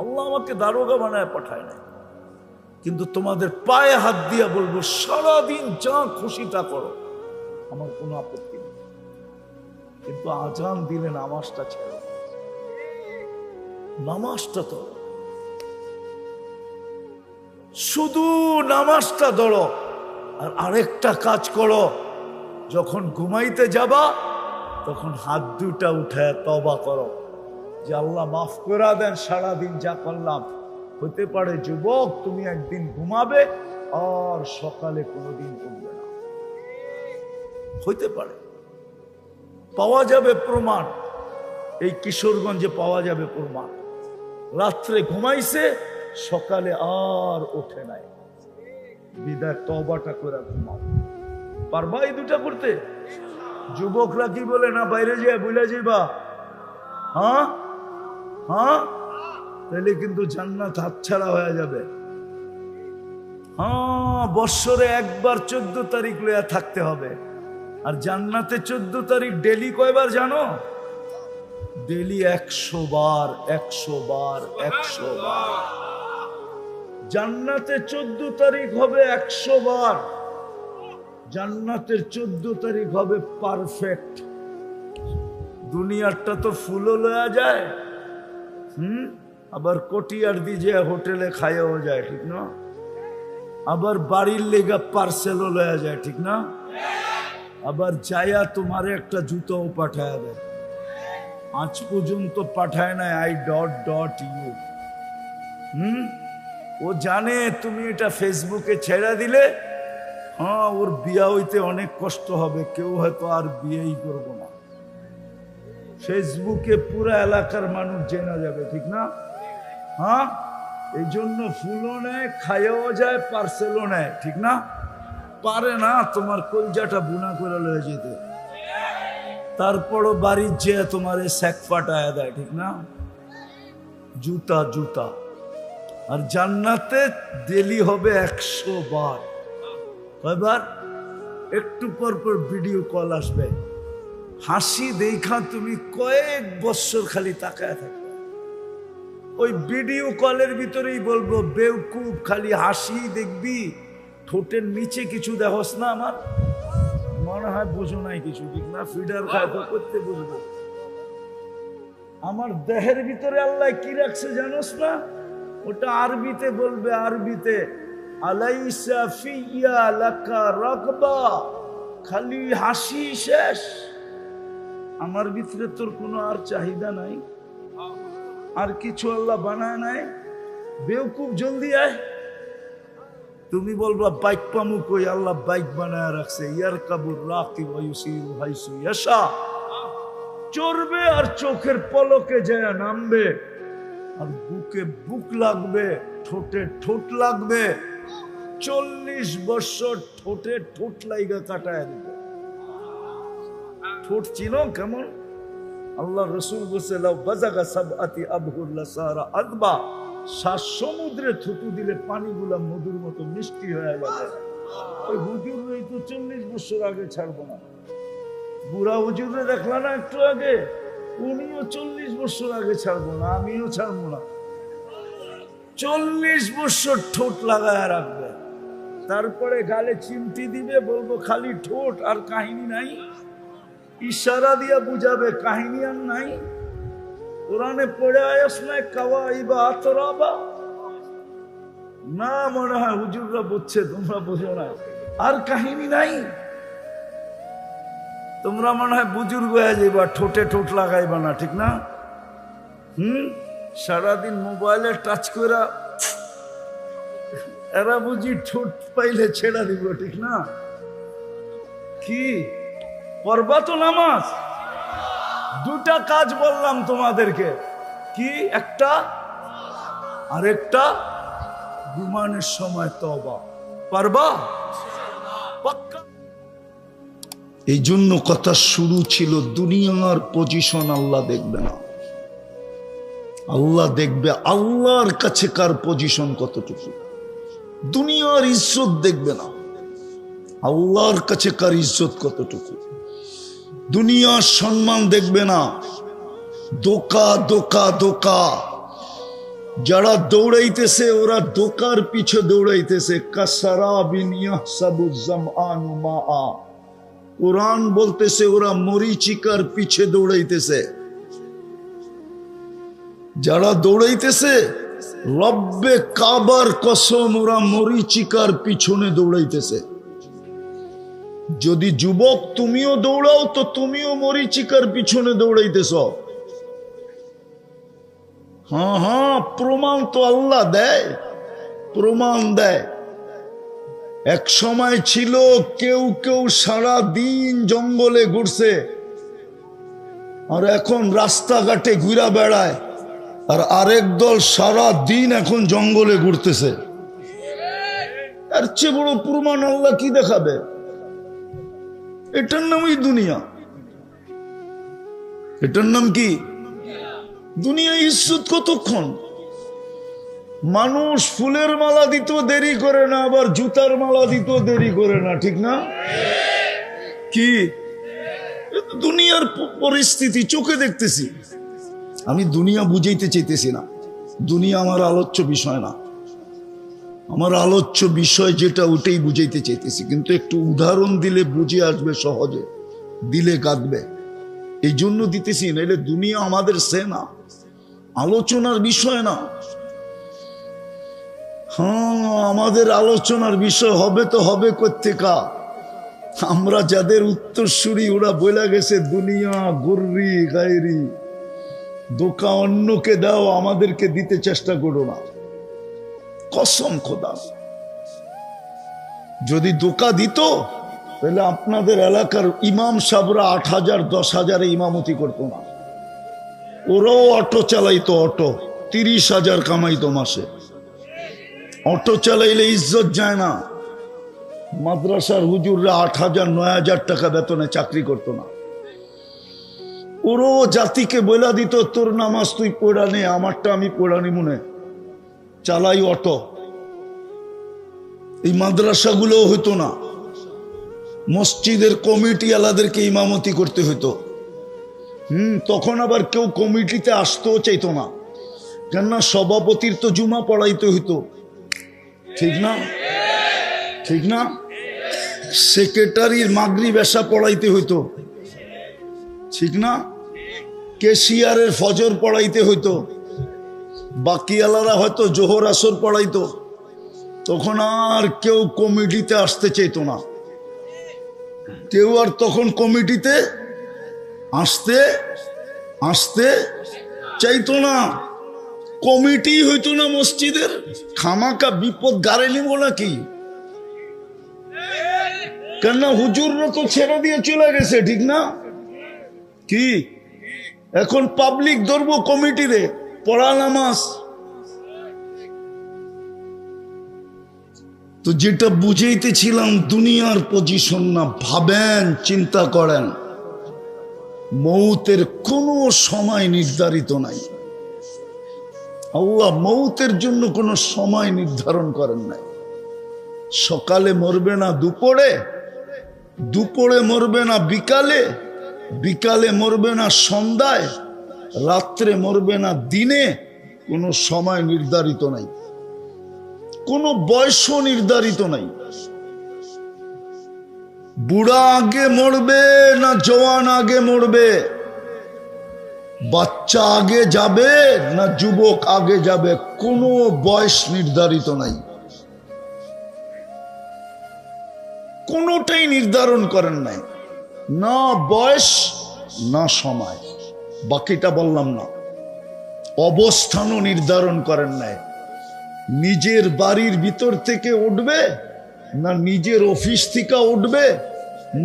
আল্লাহ আমাকে দারোগা বানায় পাঠায় নাই, কিন্তু তোমাদের পায়ে হাত দিয়া বলবো সারাদিন যা খুশি তা করো, আমার কোনো আপত্তি নেই। কিন্তু আজান দিলে নামাজটা ছেড়ে, নামাজটা তো শুধু নামাজটা ধরো। আর আরেকটা কাজ করো, যখন ঘুমাইতে যাবা তখন হাত দুটা উঠায় তওবা করো যে আল্লাহ মাফ করে দেন, সারাদিন যা করলাম। হতে পারে যুবক তুমি একদিন ঘুমাবে আর সকালে কোনোদিন উঠবে না, হইতে পারে। পাওয়া যাবে প্রমাণ, এই কিশোরগঞ্জে পাওয়া যাবে প্রমাণ। রাত্রে ঘুমাইছে, সকালে আর ওঠে নাই। বিদায় তওবাটা করে ঘুমাও। পারবা এই দুটা করতে? যুবকরা কি বলে না বাইরে যায় বুঝলে যাইবা? হ্যাঁ হ্যাঁ, তাহলে কিন্তু জান্নাত হাতছাড়া হয়ে যাবে। হ্যাঁ, বৎসরে একবার 14 তারিখ লইয়া থাকতে হবে। আর জান্নাতে 14 তারিখ ডেলি কয়বার জানো? ডেলি 100 বার, 100 বার, 100 বার। জান্নাতে 14 তারিখ হবে 100 বার। জান্নাতের 14 তারিখ হবে পারফেক্ট। দুনিয়ারটা তো ফুলও লয়া যায়, আবার কটিয়ার দিয়ে হোটেলে খাইয়াও যায়, ঠিক না? আবার বাড়ির লেগা পার্সেলও লয়া যায়, ঠিক না? আবার যায়া তোমারে একটা জুতোও পাঠায় দেয়। আজ পর্যন্ত পাঠায় নাই I.ইউ। ও জানে তুমি এটা ফেসবুকে ছেড়ে দিলে, হ্যাঁ, ওর বিয়া হইতে অনেক কষ্ট হবে, কেউ হয়তো আর বিয়েই করবো না। ফেসবুকে পুরো এলাকার মানুষ জেনা যাবে, ঠিক না? হ্যাঁ, এই জন্য ফুলও নেয়, খাইয়াও যায়, পার্সেলও নেয়, ঠিক না? পারে না তোমার কলজাটা বুনা করে লয়ে যেতে, তারপরও বাড়ির যে তোমার স্যাক ফাটায় দেয়, ঠিক না? জুতা জুতা। আর জান্নাতে ডেলি হবে 100 বার। কয়বার? একটু পর পর ভিডিও কল আসবে, হাসি দেখা তুমি কয়েক বছর খালি তাকায় থাকবে। ওই ভিডিও কলের ভিতরেই বলবো বেউকুফ, খালি হাসি দেখবি, ঠোঁটের নিচে কিছু দেখোস না। আমার মনে হয় বুঝো নাই কিছু, ঠিক না? ফিডার খায় তো করতে বুঝবো। আমার দেহের ভিতরে আল্লাহ কি রাখছে জানোস না? ওটা আরবিতে বলবে, আরবিতে আলাইসা ফিয়া লাকা রাগবা, খালি হাসি শেষ। আমার ভিতরে তোর কোনো আর চাহিদা নাই, আর কিছু আল্লাহ বানায় নাই। বেউকুফ, জলদি আয়। তুমি বলবা বাইক পামু কই? আল্লাহ বাইক বানায় রাখছে। ইয়ারকাবুর রাকিব ওয়া ইউসিরু হাইসু ইয়াশা, চড়বে আর চোখের পলকে যায় নামবে। আর বুকে বুক লাগবে, ঠোঁটে ঠোঁট লাগবে। 40 বছর ঠোঁটে ঠোঁট লাইগা কাটায় দিবে। ঠোঁট চিনো কেমন? আল্লাহ রসুল বলছে লাউ বাজাগা সাবআতি আবহুর লাসারা আদবা, 7 সমুদ্রে থুতু দিলে পানিগুলা মধুর মতো মিষ্টি হয়ে যাবে। ওই হুজুরই তো 40 বছর আগে ছাড়বো না। বুড়া হুজুরে দেখলা না একটু আগে, উনিও 40 বছর আগে ছাড়বো না, আমিও ছাড়বো না। 40 বছর ঠোঁট লাগায় রাখবে, তারপরে গালে চিমটি দিবে, বলবো খালি ঠোঁট আর কাহিনী নাই। ইশারা দিয়া বুঝাবে, কাহিনী আর নাই। কোরআনে পড়ে আয়াস নাই কাওয়াইবা আতরাবা? না, মনে হয় হুজুররা বুঝছে, তোমরা বুঝো না। আর কাহিনী নাই। তোমরা মনে হয় বুজুর্গ হয়ে যাইবা, ঠোঁটে ঠোঁট লাগাইবা না, ঠিক না? সারাদিন মোবাইলে টাচ করা, এরা বুঝি ঠোঁট পাইলে ছেড়া দিব, ঠিক না? কি পড়বা তো নামাজ? 2টা কাজ বললাম তোমাদেরকে, কি? একটা আরেকটা ঘুমানোর সময় তওবা পারবা? পাক্কা। এই জন্য কথা শুরু ছিল, দুনিয়ার পজিশন আল্লাহ দেখবে না, আল্লাহ দেখবে আল্লাহর কাছে কার পজিশন কতটুকু। দুনিয়ার ইজ্জত দেখবে না, আল্লাহর কাছে কার ইজ্জত কতটুকু। দুনিয়ার সম্মান দেখবে না, দোকা দোকা দোকা। যারা দৌড়াইতেছে ওরা দোকার পিছে দৌড়াইতেছে। কাসারাবিন ইয়াহসাবুজ জামআনু মাআ, কোরআন বলতেছে ওরা মরিচিকার পিছে দৌড়াইতেছে। যারা দৌড়াইতেছে রব্বে কাবার কসম ওরা মরিচিকার পিছনে দৌড়াইতেছে। যদি যুবক তুমিও দৌড়াও তো তুমিও মরিচিকার পিছনে দৌড়াইতেছ। হ্যাঁ হ্যাঁ, প্রমাণ তো আল্লাহ দেয়, প্রমাণ দেয়। এক সময় ছিল কেউ কেউ সারা দিন জঙ্গলে ঘুরছে, আর এখন রাস্তাঘাটে ঘুরা বেড়ায়। আর আরেক দল সারা দিন এখন জঙ্গলে ঘুরতেছে। এর চেয়ে বড় প্রমাণ আল্লাহ কি দেখাবে? এটার নামই দুনিয়া। এটার নাম কি? দুনিয়া। ইজ্জত কতক্ষণ? মানুষ ফুলের মালা দিতেও দেরি করে না, আবার জুতার মালা দিতেও দেরি করে না, ঠিক না? কি দুনিয়ার পরিস্থিতি চোখে দেখতেছি। আমি দুনিয়া বুঝাইতে চাইতেছি না, দুনিয়া আমার আলোচ্য বিষয় না। আমার আলোচ্য বিষয় যেটা ওটাই বুঝাইতে চাইতেছি, কিন্তু একটু উদাহরণ দিলে বুঝে আসবে সহজে, দিলে কাঁদবে, এই জন্য দিতেছি। নাইলে দুনিয়া আমাদের সে না, আলোচনার বিষয় না। হ্যাঁ, আমাদের আলোচনার বিষয় হবে তো হবে কোত্থেকা? আমরা যাদের উত্তরসূরি ওরা বলে গেছে দুনিয়া গুররি গায়রি, ধোঁকা অন্যকে দাও, আমাদেরকে দিতে চেষ্টা করো না। কসম খোদা, যদি ধোঁকা দিত তাহলে আপনাদের এলাকার ইমাম সাহেবরা 8,000 10,000 ইমামতি করতো না। ওরাও অটো চালাইতো, অটো 30,000 কামাইতো মাসে। অটো চালাইলে ইজ্জত যায় না। মাদ্রাসার হুজুররা 8,000 9,000 টাকা বেতনে চাকরি করতো না। ওরও জাতিকে বইলা দিত তোর নামাজ তুই পড়া নে, আমারটা আমি পড়ানি মনে চালাই অটো। এই মাদ্রাসাগুলোও হইতো না, মসজিদের কমিটি আলাদেরকে ইমামতি করতে হইতো। তখন আবার কেউ কমিটিতে আসতেও চাইতো না, কেননা সভাপতির তো জুমা পড়াইতে হইতো, ঠিক না? ঠিক না? সেক্রেটারির মাগরিব এশা পড়াইতে হইতো, ঠিক না? কেশিয়ারের ফজর পড়াইতে হইতো, বাকিওয়ালারা হয়তো জোহর আসর পড়াইতো। তখন আর কেউ কমিটিতে আসতে চাইতো না, কেউ আর তখন কমিটিতে আসতে আসতে চাইতো না। কমিটি হইতো না মসজিদের, খামাকা বিপদ গাড়ে নিব নাকি? কেননা হুজুররা তো ছেড়ে দিয়ে চলে গেছে, ঠিক না? কি এখন পাবলিক ধরবো কমিটিরে পড়া নামাজ? তো যেটা বুঝাইতেছিলাম, দুনিয়ার পজিশন না। ভাবেন, চিন্তা করেন, মৌতের কোনো সময় নির্ধারিত নাই। আল্লাহ মৌতের জন্য কোনো সময় নির্ধারণ করেন নাই। সকালে মরবে না দুপুরে, দুপুরে মরবে না বিকালে, বিকালে মরবে না সন্ধ্যায়, রাত্রে মরবে না দিনে। কোনো সময় নির্ধারিত নাই, কোনো বয়সও নির্ধারিত নাই। বুড়া আগে মরবে না জওয়ান আগে মরবে, বাচ্চা আগে যাবে না যুবক আগে যাবে, কোনো বয়স নির্ধারিত নাই। কোনোটাই নির্ধারণ করেন নাই, না বয়স না সময়। বাকিটা বললাম না। অবস্থানও নির্ধারণ করেন নাই। নিজের বাড়ির ভিতর থেকে উঠবে না নিজের অফিস থেকে উঠবে,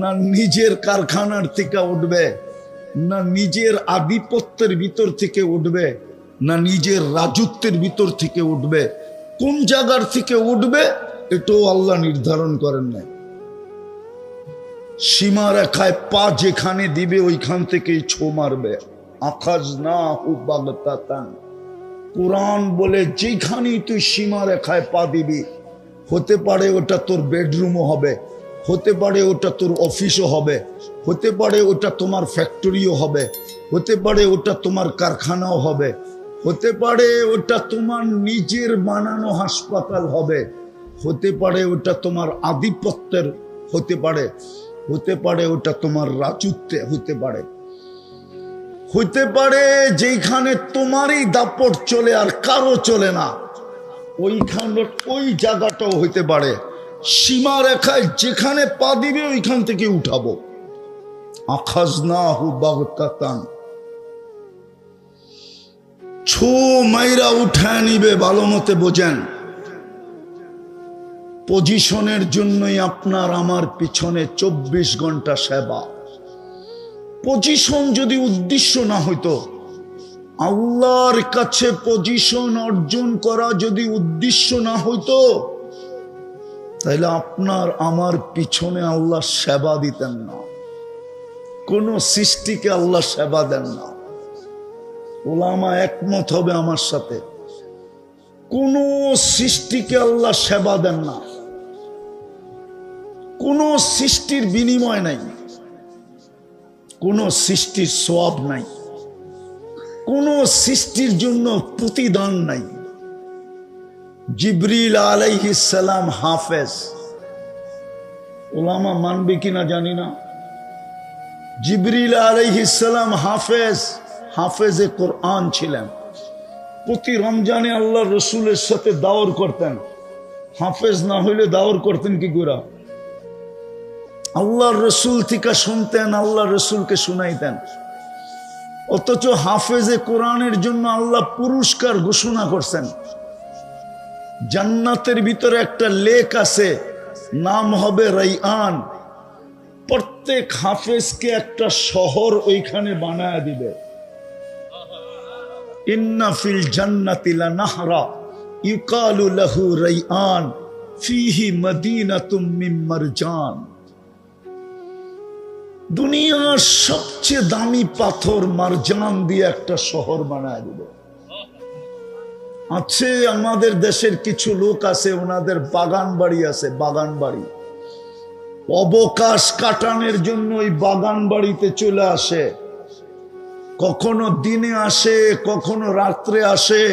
না নিজের কারখানার থেকে উঠবে, না নিজের আধিপত্যের ভিতর থেকে উঠবে, না নিজের রাজত্বের ভিতর থেকে উঠবে, কোন জায়গার থেকে উঠবে এটাও আল্লাহ নির্ধারণ করেন নাই। সীমা রেখায় পা যেখানে দিবে ওইখান থেকেই ছো মারবে। আখাযনাহু বাগতাতান। কুরআন বলে যেখানেই তুই সীমা রেখায় পা দিবি, হতে পারে ওটা তোর বেডরুমও হবে, হতে পারে ওটা তোর অফিসও হবে, হতে পারে ওটা তোমার ফ্যাক্টরিও হবে, হতে পারে ওটা তোমার কারখানাও হবে, হতে পারে ওটা তোমার নিজের বানানো হাসপাতাল হবে, হতে পারে ওটা তোমার আধিপত্যের হতে পারে, হতে পারে ওটা তোমার রাজত্বে হতে পারে, হতে পারে যেখানে তোমারই দাপট চলে আর কারো চলে না, ওইখানে ওই জায়গাটাও হইতে পারে। সীমা রেখায় যেখানে পা দিবে ওইখান থেকে উঠাবো। আখাযনাহু বাগতাতান। ছো মাইরা উঠায় নিবে। ভালো মতে বোঝেন, পজিশনের জন্যই আপনার আমার পিছনে 24 ঘন্টা সেবা। পজিশন যদি উদ্দেশ্য না হইতো, আল্লাহর কাছে পজিশন অর্জন করা যদি উদ্দেশ্য না হইতো, তাহলে আপনার আমার পিছনে আল্লাহ সেবা দিতেন না। কোন সৃষ্টিকে আল্লাহ সেবা দেন না। ওলামা একমত হবে আমার সাথে, কোন সৃষ্টিকে আল্লাহ সেবা দেন না। কোন সৃষ্টির বিনিময় নাই, কোন সৃষ্টির সওয়াব নাই, কোন সৃষ্টির জন্য প্রতিদান নাই। জিবরিল আলাইহিস সালাম হাফেজ। ওলামা মানবে কিনা জানি না। জিবরিল আলাইহিস সালাম হাফেজ, হাফেজে কোরআন ছিলেন। প্রতি রমজানে আল্লাহ রসুলের সাথে দাওয়ার করতেন। হাফেজ না হইলে দাওয়ার করতেন কি করে? আল্লাহর রসুল থেকে শুনতেন, আল্লাহ রসুলকে শুনাইতেন। অথচ হাফেজে কোরআনের জন্য আল্লাহ পুরস্কার ঘোষণা করছেন। জান্নাতের ভিতরে একটা লেক আছে, নাম হবে রাইয়ান। প্রত্যেক হাফেজকে একটা শহর ওইখানে বানায় দিবে। ইন্না ফিল জান্নাতি লানাহরা ইউকালু লাহু রাইয়ান ফিহি মদিনাতুম মিন মারজান। দুনিয়ার সবচেয়ে দামি পাথর মারজান দিয়ে একটা শহর বানায় দিবে। আছে আমাদের দেশের কিছু লোক আছে, ওনাদের বাগান বাড়ি আছে, বাগান বাড়ি। অবকাশ কাটানোর জন্য ওই বাগান বাড়িতে চলে আসে। কখনো দিনে আসে, কখনো রাত্রে আসে।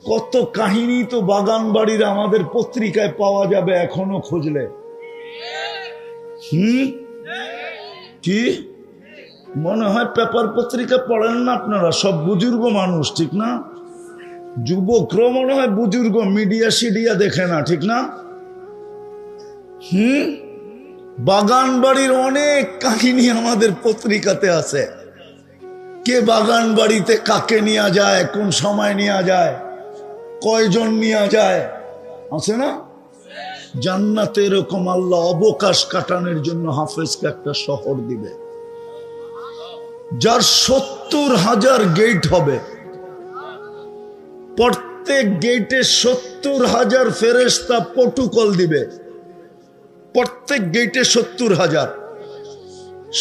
কত কাহিনী তো বাগান বাড়ির আমাদের পত্রিকায় পাওয়া যাবে এখনো খুঁজলে। কি মনে হয় পেপার পত্রিকা পড়েন না আপনারা? সব বুজুর্গ মানুষ, ঠিক না? যুবকরা মনে হয় বুজুর্গ, মিডিয়া সিডিয়া দেখে না, ঠিক না? বাগান বাড়ির অনেক কাহিনী আমাদের পত্রিকাতে আছে। কে বাগান বাড়িতে কাকে নিয়ে যায়, কোন সময় নিয়ে যায়, কয়জন নিয়ে যায়, আছে না? জান্নাতে এরকম আল্লাহ অবকাশ কাটানোর জন্য হাফেজকে একটা শহর দিবে, যার 70,000 গেট হবে। প্রত্যেক গেটে 70,000 ফেরেশতা প্রটোকল দিবে। প্রত্যেক গেটে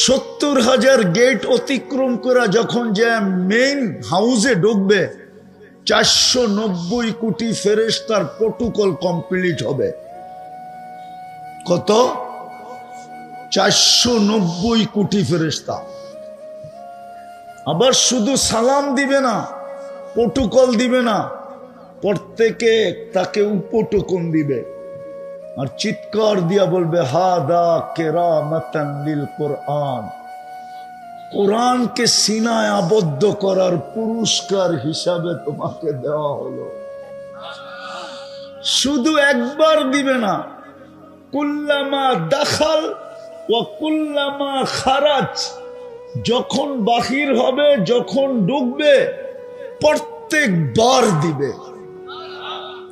70,000 গেট অতিক্রম করা যখন যে মেইন হাউসে ঢুকবে, 490 কোটি ফেরেশতার প্রটোকল কমপ্লিট হবে। কত? 490 কোটি ফেরেশতা। আবার শুধু সালাম দিবে না, প্রটোকল দিবে না, প্রত্যেকে তাকে উপটোকন দিবে আর চিৎকার দিয়া বলবে, হাদা কেরামাতান লিল কোরআন। কোরআনকে সিনায় আবদ্ধ করার পুরস্কার হিসাবে তোমাকে দেওয়া হলো। শুধু একবার দিবে না, কুল্লামা দাখাল ওয়া কুল্লামা খারাজ। যখন বাহির হবে, যখন ঢুকবে, প্রত্যেকবার দিবে,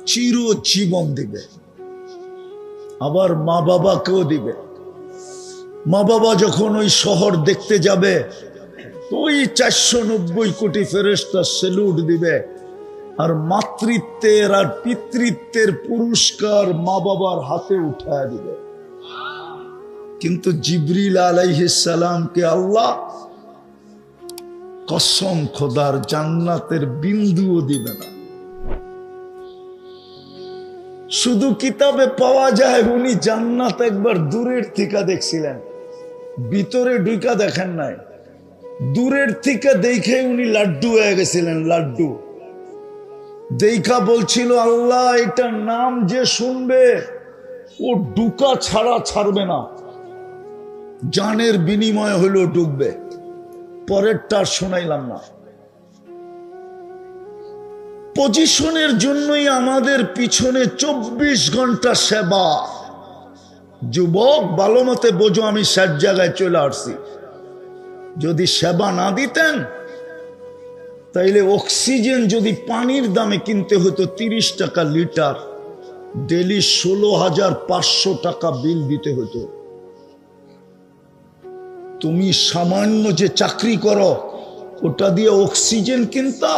চিরজীবন দিবে। আবার মা বাবাকেও দিবে। মা বাবা যখন ওই শহর দেখতে যাবে, ওই 490 কোটি ফেরেশতা সেলুট দিবে, আর মাতৃত্বের আর পিতৃত্বের পুরস্কার মা বাবার হাতে উঠায় দিবে। কিন্তু জিবরিল আলাইহিস সালামকে আল্লাহ কসম খোদার জান্নাতের বিন্দুও দিবে না। শুধু কিতাবে পাওয়া যায় উনি জান্নাত একবার দূরের থেকে দেখছিলেন, ভিতরে ঢুকা দেখেন নাই। দূরের থেকে দেখে উনি লাড্ডু হয়ে গেছিলেন, লাড্ডু দেখা বলছিল আল্লাহ এটার নাম যে শুনবে ও ডুকা ছাড়া ছাড়বে না, জানের বিনিময় হলো ডুববে। পরেরটা শোনাইলাম না। পজিশনের জন্যই আমাদের পিছনে 24 ঘন্টা সেবা। যুবক ভালো মতে বোঝো, আমি 60 জায়গায় চলে আসছি। যদি সেবা না দিতেন তাইলে অক্সিজেন যদি পানির দামে কিনতে হতো 30 টাকা লিটার, ডেলি 16,500 টাকা বিল দিতে হতো। তুমি সামান্য যে চাকরি করো ওটা দিয়ে অক্সিজেন কিনতা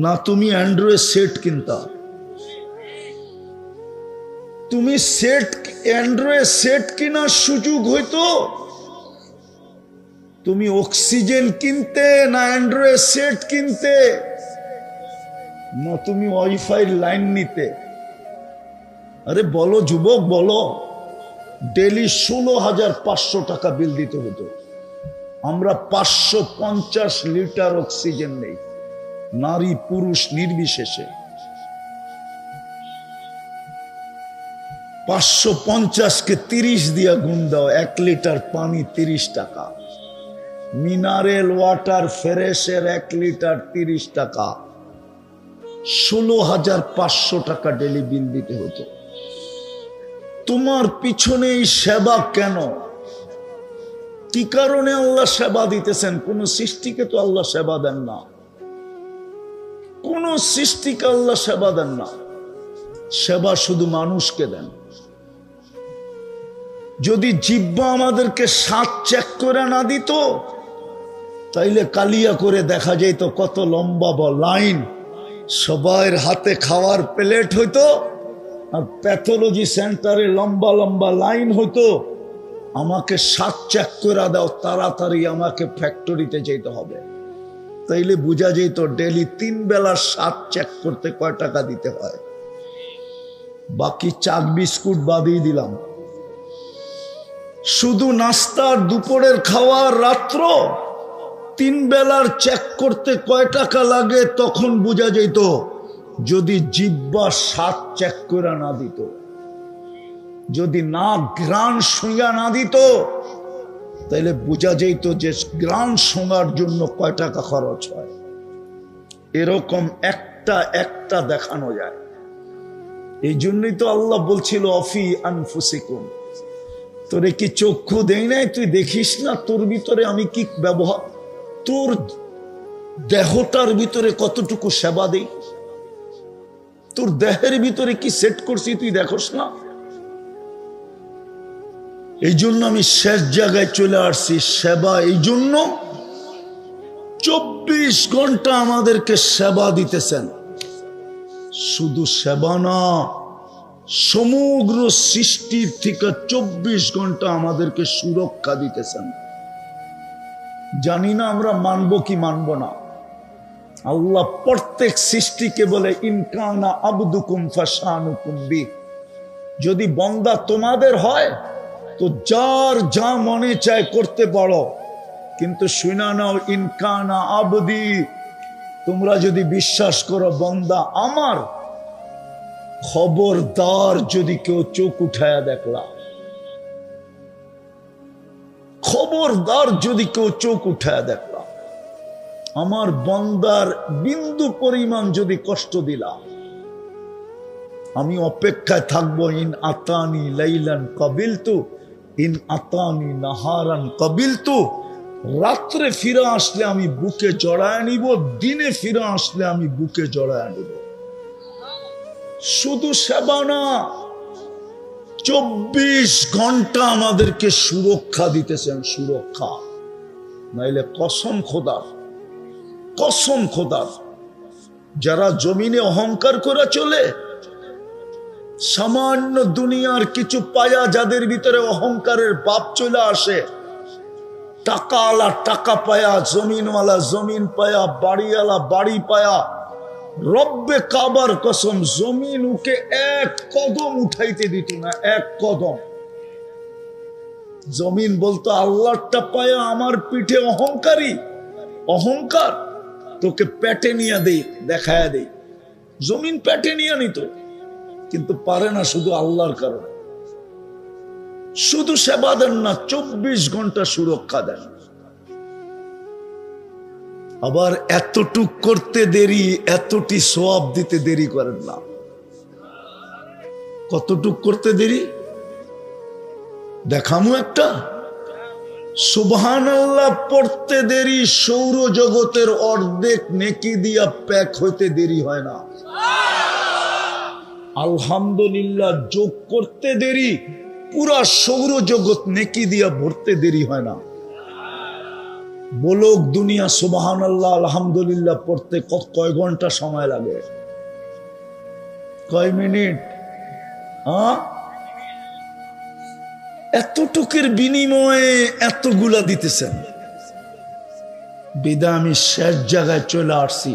না তুমি অ্যান্ড্রয়েড সেট কিনতা? তুমি অ্যান্ড্রয়েড সেট কেনার সুযোগ হইতো, তুমি অক্সিজেন কিনতে না অ্যান্ড্রয়েড সেট কিনতে, না তুমি ওয়াইফাই লাইন নিতে? আরে বলো যুবক বলো। ডেলি 16,500 টাকা বিল দিতে হতো। আমরা 550 লিটার অক্সিজেন নেই, নারী পুরুষ নির্বিশেষে। 550-কে 30 দিয়া গুণ দাও, 1 লিটার পানি 30 টাকা। মিনারেল ওয়াটার ফ্রেশের 1 লিটার 30 টাকা। 16,500 টাকা ডেলি বিল দিতে হতো। তোমার পিছনে এই সেবা কেন? কি কারণে আল্লাহ সেবা দিতেছেন? কোন সৃষ্টিকে তো আল্লাহ সেবা দেন না, কোন সৃষ্টিকে আল্লাহ সেবা দেন না। সেবা শুধু মানুষকে দেন। যদি জিহ্বা আমাদেরকে স্বাদ চেক করে না দিত তাইলে কালিয়া করে দেখা যেত কত লম্বা লাইন, সবার হাতে খাওয়ার প্লেট হইতো, আর প্যাথোলজি সেন্টারে লম্বা লম্বা লাইন হতো। আমাকে স্বাদ চেক করে দাও, তাড়াতাড়ি আমাকে ফ্যাক্টরিতে যেতে হবে। তাইলে বোঝা যেত ডেলি 3 বেলার স্বাদ চেক করতে কয় টাকা দিতে হয়। বাকি চাক বিস্কুট বাদই দিলাম, শুধু নাস্তার দুপুরের খাওয়ার রাত্র 3 বেলার চেক করতে কয় টাকা লাগে তখন বোঝা যেত। যদি জিহ্বা স্বাদ চেক করে না দিত, যদি নাক ঘ্রাণ শুঁয়া না দিত, তাইলে বোঝা যেত যে ঘ্রাণ শোনার জন্য কয় টাকা খরচ হয়। এরকম একটা একটা দেখানো যায়। এই জন্যই তো আল্লাহ বলছিল অফি আনফুসিকুম, তোরে কি চক্ষু দেই নাই তুই দেখিস না তোর ভিতরে আমি কি ব্যবহার, তোর দেহটার ভিতরে কতটুকু সেবা দেই, তোর দেহের ভিতরে কি সেট করছি তুই দেখোস না? এই জন্য আমি শেষ জায়গায় চলে আসছি। সেবা এই জন্য 24 ঘন্টা আমাদেরকে সেবা দিতেছেন। শুধু সেবা না, সমগ্র সৃষ্টির থেকে 24 ঘন্টা আমাদেরকে সুরক্ষা দিতেছেন। জানি না আমরা মানব কি মানব না। আল্লাহ প্রত্যেক সৃষ্টিকে বলে ইনকানা আবদুকুম ফাশানুকুম বি, যদি বান্দা তোমাদের হয় তো যার যা মনে চায় করতে পারো, কিন্তু শুনা নাও ইনকানা আবদি, তোমরা যদি বিশ্বাস করো বান্দা আমার, খবরদার যদি কেউ চোখ উঠায়া দেখলা, খবরদার যদি কেউ চোখ উঠায়া দেখলা, আমার বান্দার বিন্দু পরিমাণ যদি কষ্ট দিলা, আমি অপেক্ষায় থাকবো। ইন আতানি লাইলান কাবিলতু, ইন আতানি নাহারান কাবিলতু, রাত্রে ফিরে আসলে আমি বুকে জড়ায় নিব, দিনে ফিরে আসলে আমি বুকে জড়ায় নিব। শুধু সেবা না, 24 ঘন্টা আমাদেরকে সুরক্ষা দিতেছেন, সুরক্ষা। নাইলে কসম খোদার, কসম খোদার, যারা জমিনে অহংকার করে চলে, সামান্য দুনিয়ার কিছু পায়া যাদের ভিতরে অহংকারের বাপ চলে আসে, টাকা আলা টাকা পায়া, জমিনওয়ালা জমিন পায়া, বাড়িওয়ালা বাড়ি পায়া, রব্বে কাবার কসম জমিন ওকে এক কদম উঠাইতে দিত না, এক কদম। জমিন বলতো আল্লাহটা পায়া আমার পিঠে অহংকারী, অহংকার তোকে পেটে নিয়ে দেই, দেখায় দেই। জমিন পেটে নিয়ে নিত, কিন্তু পারে না, শুধু আল্লাহর কারণে। শুধু সেবা দেন না, 24 ঘন্টা সুরক্ষা দেন। আবার এতটুক করতে দেরি, এতটি সওয়াব দিতে দেরি করেন না। কতটুক করতে দেরি দেখামু একটা। সুবহানাল্লাহ পড়তে দেরি সৌরজগতের অর্ধেক নেকি দিয়া প্যাক হইতে দেরি হয় না। আলহামদুলিল্লাহ যোগ করতে দেরি পুরা সৌরজগৎ নেকি দিয়া ভরতে দেরি হয় না। বলুক দুনিয়া সুবহানাল্লাহ আলহামদুলিল্লাহ পড়তে কয় ঘন্টা সময় লাগে? কয় মিনিট? এতটুকের বিনিময়ে এতগুলা দিতেছেন। বিদায় আমি শেষ জায়গায় চলে আসছি।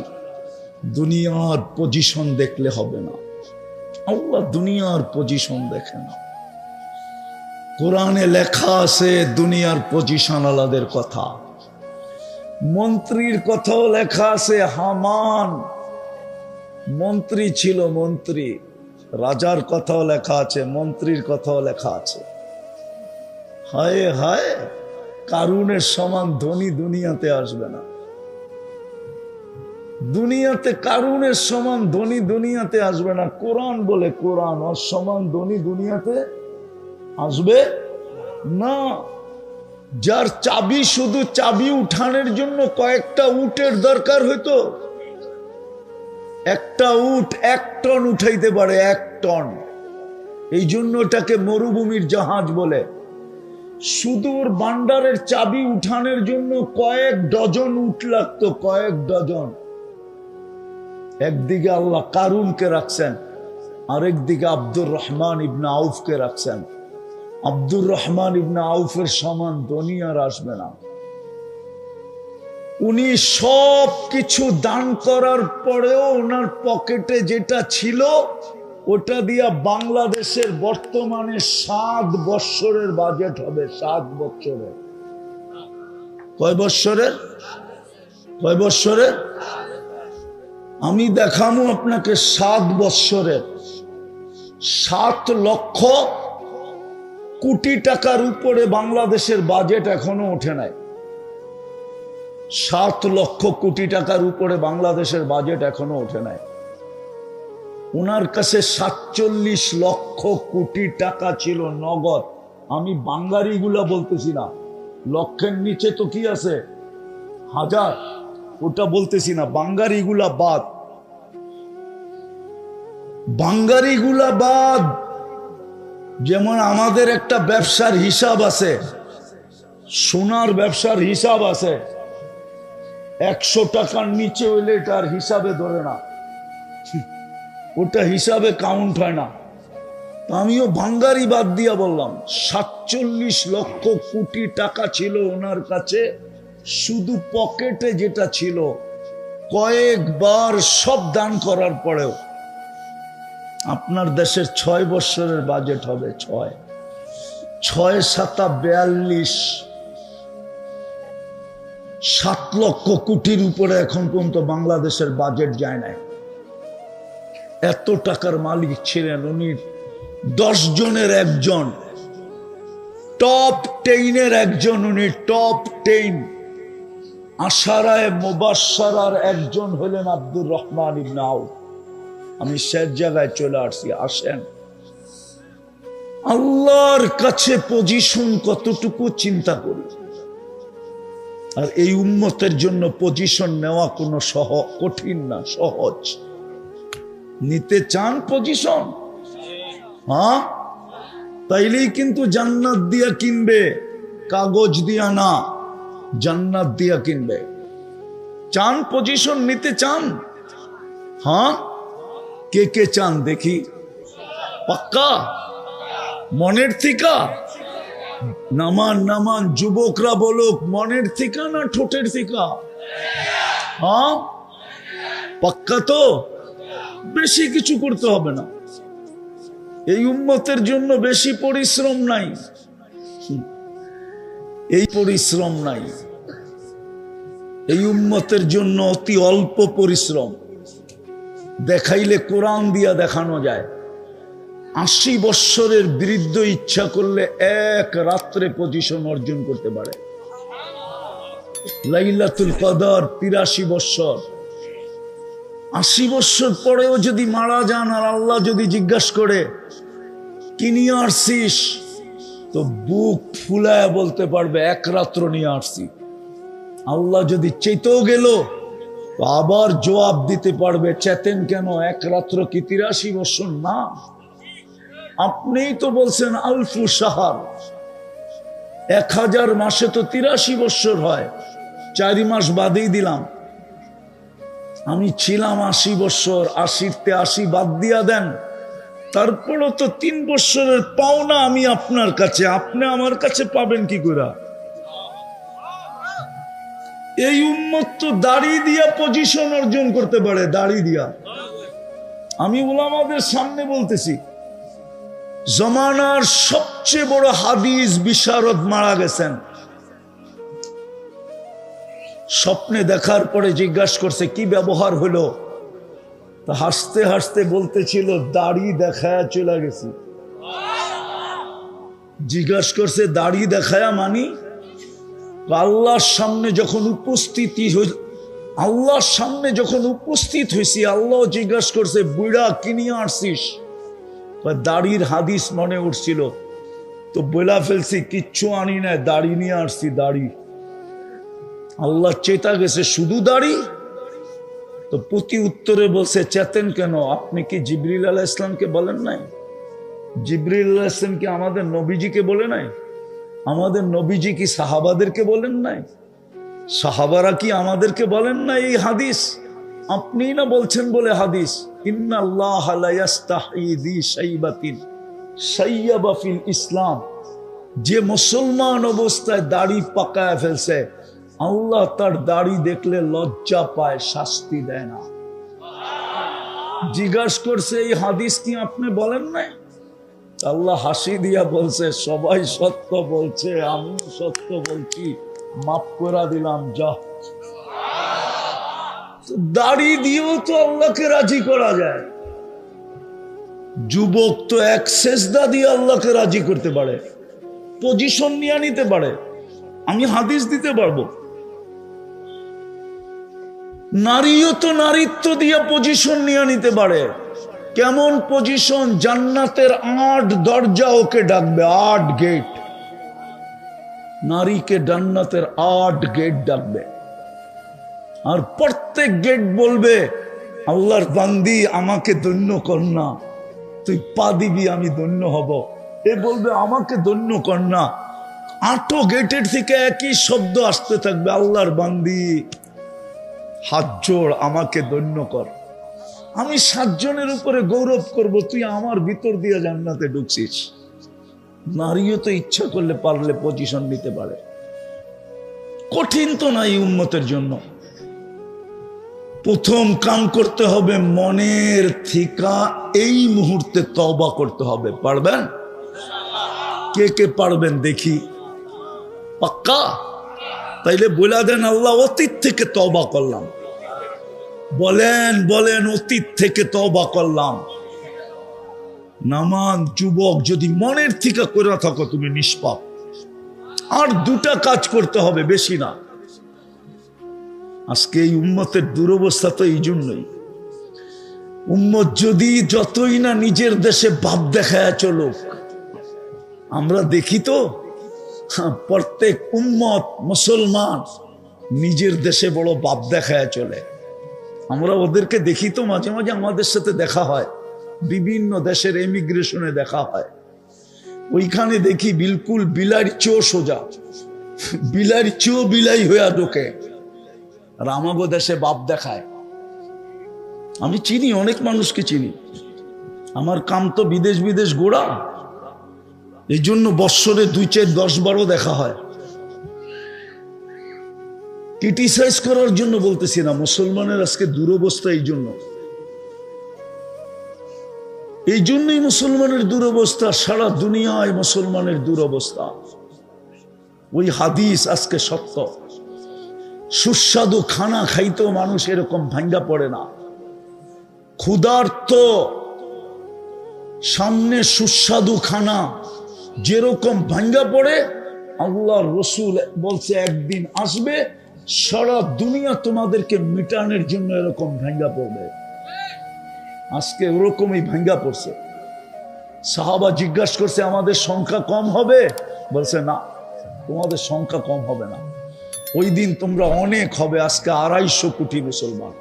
দুনিয়ার পজিশন দেখলে হবে না, আল্লাহ দুনিয়ার পজিশন দেখে না। কোরআনে লেখা আছে দুনিয়ার পজিশন আলাদের কথা, মন্ত্রীর কথাও লেখা আছে। হামান মন্ত্রী ছিল, মন্ত্রী, রাজার কথাও লেখা আছে, মন্ত্রীর কথাও লেখা আছে। হায় হায়, কারুনের সমান ধনী দুনিয়াতে আসবে না। দুনিয়াতে কারুনের সমান ধনী দুনিয়াতে আসবে না। কোরআন বলে, কোরআন ওর সমান ধনী দুনিয়াতে আসবে না। যার চাবি, শুধু চাবি উঠানোর জন্য কয়েকটা উটের দরকার হইতো। একটা উট 1 টন উঠাইতে পারে, 1 টন। এই জন্য এটাকে মরুভূমির জাহাজ বলে। শুধু ওর ভান্ডারের চাবি উঠানোর জন্য কয়েক ডজন উট লাগতো, কয়েক ডজন। একদিকে আল্লাহ কারুনকে রাখছেন, আরেকদিকে আব্দুর রহমান ইবনে আউফকে রাখছেন। আব্দুর রহমান ইবনে আউফের সমান ধনী আর আসবে না। উনি সব কিছু দান করার পরেও ওনার পকেটে যেটা ছিল ওটা দিয়া বাংলাদেশের বর্তমানে 7 বৎসরের বাজেট হবে। 7 বৎসরের। কয় বৎসরের? কয় বৎসরের? আমি দেখামু আপনাকে 7 বৎসরের। 7 লক্ষ কোটি টাকার উপরে বাংলাদেশের বাজেট এখনো ওঠে নাই। 7 লক্ষ কোটি টাকার উপরে বাংলাদেশের বাজেট এখনো ওঠে নাই। ওনার কাছে 47 লক্ষ কোটি টাকা ছিল নগদ। আমি বাঙ্গারিগুলা বলতেছি না, লক্ষের নিচে তো কি আছে, হাজার, ওটা বলতেছি না, বাঙ্গারিগুলা বাদ। বাঙ্গারিগুলা বাদ। যেমন আমাদের একটা ব্যবসার হিসাব আছে, সোনার ব্যবসার হিসাব আছে। 100 টাকার নিচে হইলে এটার হিসাবে ধরে না, ওটা হিসাবে কাউন্ট হয় না। আমিও বাঙ্গারি বাদ দিয়া বললাম 47 লক্ষ কোটি টাকা ছিল ওনার কাছে। শুধু পকেটে যেটা ছিল, কয়েকবার সব দান করার পরেও আপনার দেশের 6 বৎসরের বাজেট হবে। 6 7 42, 7 লক্ষ কোটির উপরে এখন পর্যন্ত বাংলাদেশের বাজেট যায় নাই। এত টাকার মালিক ছিলেন উনি। 10 জনের একজন, টপ 10-এর একজন উনি, টপ 10 আশারায়ে মুবাশশারার একজন হলেন আব্দুর রহমান ইবনে আউফ। আমি শেষ জায়গায় চলে আসছি। আসেন, আল্লাহর কাছে পজিশন কতটুকু চিন্তা করি। আর এই উম্মতের জন্য পজিশন নেওয়া কোনো কঠিন না, সহজ। নিতে চান পজিশন? হ্যাঁ, তাইলেই কিন্তু জান্নাত দিয়া কিনবে, কাগজ দিয়া না, জান্নাত দিয়া কিনবে। চান পজিশন নিতে চান? হ্যাঁ, কে কে চান দেখি? পাক্কা মনের থিকা? নামান নামান, যুবকরা বলুক, মনের থিকা না ঠোঁটের থিকা? হ্যাঁ, পাক্কা তো? বেশি কিছু করতে হবে না, এই উম্মতের জন্য বেশি পরিশ্রম নাই, এই পরিশ্রম নাই, এই উম্মতের জন্য অতি অল্প পরিশ্রম। দেখাইলে কোরআন দিয়া দেখানো যায়। 80 বৎসরের বৃদ্ধ ইচ্ছা করলে এক রাত্রে পজিশন অর্জন করতে পারে। লাইলাতুল কদর 83 বৎসর। 80 বৎসর পরেও যদি মারা যান আর আল্লাহ যদি জিজ্ঞাসা করে কি নিয়ে আসছিস, তো বুক ফুলায় বলতে পারবে এক রাত্র নিয়ে আসছি। আল্লাহ যদি চেতেও গেল তো আবার জবাব দিতে পারবে, চেতেন কেন, এক রাত্র কি 83 বৎসর না? আপনিই তো বলছেন আলফু শাহর, 1000 মাসে তো 83 বৎসর হয়, 4 মাস বাদেই দিলাম। আমি ছিলাম 80 বৎসর, 80-তে 80 বাদ দিয়া দেন, তারপরও তো 3 বৎসরের পাওনা আমি আপনার কাছে, আপনি আমার কাছে পাবেন কি করে? এই উম্মত তো দাড়ি দিয়া পজিশন অর্জন করতে পারে, দাড়ি দিয়া। আমি উলামাদের সামনে বলতেছি, জমানার সবচেয়ে বড় হাদিস বিশারদ মারা গেছেন। স্বপ্নে দেখার পরে জিজ্ঞাসা করছে কি ব্যবহার হলো, তা হাসতে হাসতে বলতেছিল দাড়ি দেখায়া চলে গেছি। জিজ্ঞাসা করছে দাড়ি দেখায়া মানি? আল্লাহর সামনে যখন উপস্থিত হয়েছি, আল্লাহ জিজ্ঞাসা করছে বুড়া কি নিয়ে আসছিস? দাড়ির হাদিস মনে উঠছিল, তো বলা ফেলছি কিচ্ছু আনি না, দাড়ি নিয়ে আসছি, দাড়ি। আল্লাহ চেতা গেছে শুধু দাড়ি? তো প্রতি উত্তরে বলছে চেতেন কেন, আপনি কি জিবরিল আলাইহিস সালামকে বলেন নাই? জিবরিল আলাইহিস সালাম কি আমাদের নবীজিকে বলে নাই? আমাদের নবীজি কি সাহাবাদেরকে বলেন নাই? সাহাবারা কি আমাদেরকে বলেন নাই এই হাদিস? আপনি না বলছেন বলে হাদিস, ইন্নাল্লাহ লা ইস্তাহি যি শাইবাতিন শাইয়াবা ফিল ইসলাম। যে মুসলমান অবস্থায় দাড়ি পাকায় ফেলছে, আল্লাহ তার দাড়ি দেখলে লজ্জা পায়, শাস্তি দেয় না। জিজ্ঞাসা করছে এই হাদিস কি আপনি বলেন নাই? আল্লাহ হাসি দিয়া বলছে সবাই সত্য বলছে, আমিও সত্য বলছি, মাফ করে দিলাম, যা। দাড়ি দিয়েও তো আল্লাহকে রাজি করা যায়। যুবক তো এক সেজদা দিয়ে আল্লাহকে রাজি করতে পারে, পজিশন নিয়ে নিতে পারে। আমি হাদিস দিতে পারবো। নারীও তো নারীত্ব দিয়ে পজিশন নিয়ে নিতে পারে। কেমন পজিশন? জান্নাতের 8 দরজা ওকে ডাকবে, 8 গেট। নারীকে জান্নাতের 8 গেট ডাকবে, আর প্রত্যেক গেট বলবে আল্লাহর বান্দি আমাকে ধন্য কর না, তুই পা দিবি আমি ধন্য হব। এ বলবে আমাকে ধন্য কর না। 8 গেটের থেকে একই শব্দ আসতে থাকবে, আল্লাহর বান্দি হাত জোড় আমাকে ধন্য কর। আমি 7 জনের উপরে গৌরব করব, তুই আমার ভিতর দিয়ে জান্নাতে ঢুকছিস। নারীও তো ইচ্ছা করলে পারলে পজিশন নিতে পারে। কঠিন তো না এই উম্মতের জন্য। প্রথম কাম করতে হবে মনের থিকা এই মুহূর্তে তওবা করতে হবে। পারবেন? কে কে পারবেন দেখি? পাক্কা? তাইলে বলে দেন আল্লাহ অতীত থেকে তওবা করলাম। বলেন বলেন অতীত থেকে তওবা করলাম। নামান যুবক, যদি মনের থিকা করে থাকো তুমি নিষ্পাপ। আর 2টা কাজ করতে হবে, বেশি না। আজকে এই উম্মতের দুরবস্থা তো এই জন্যই। উম্মত যদি যতই না নিজের দেশে ভাব দেখায় চলুক, আমরা দেখি তো প্রত্যেক উম্মত মুসলমান নিজের দেশে বড় ভাব দেখায় চলে। আমরা ওদেরকে দেখি তো, মাঝে মাঝে আমাদের সাথে দেখা হয়, বিভিন্ন দেশের এমিগ্রেশনে দেখা হয়। ওইখানে দেখি বিলকুল বিলাইর চো সোজা, বিলাইর চো বিলাই হইয়া ঢোকে। আর আমাগো দেশে বাপ দেখায়। আমি চিনি, অনেক মানুষকে চিনি। আমার কাম তো বিদেশ বিদেশ ঘোরা, এই জন্য বৎসরে 2-4-10-12 দেখা হয়। ক্রিটিসাইজ করার জন্য বলতেছি না, মুসলমানের আজকে দুরবস্থা এই জন্যই মুসলমানের দুরবস্থা, সারা দুনিয়ায় মুসলমানের দুরবস্থা। ওই হাদিস আজকে সত্য। সুস্বাদু খানা খাইতেও মানুষ এরকম ভাঙ্গা পড়ে না। ক্ষুধার্ত সামনে সুস্বাদু খানা যেরকম ভাঙ্গা পড়ে, আল্লাহর রসুল বলছে একদিন আসবে সারা দুনিয়া তোমাদেরকে মিটানোর জন্য এরকম ভাঙ্গা পড়বে। আজকে ওরকমই ভাঙ্গা পড়ছে। সাহাবা জিজ্ঞাসা করছে আমাদের সংখ্যা কম হবে? বলছে না, তোমাদের সংখ্যা কম হবে না, ওই দিন তোমরা অনেক হবে। আজকে 250 কোটি মুসলমান,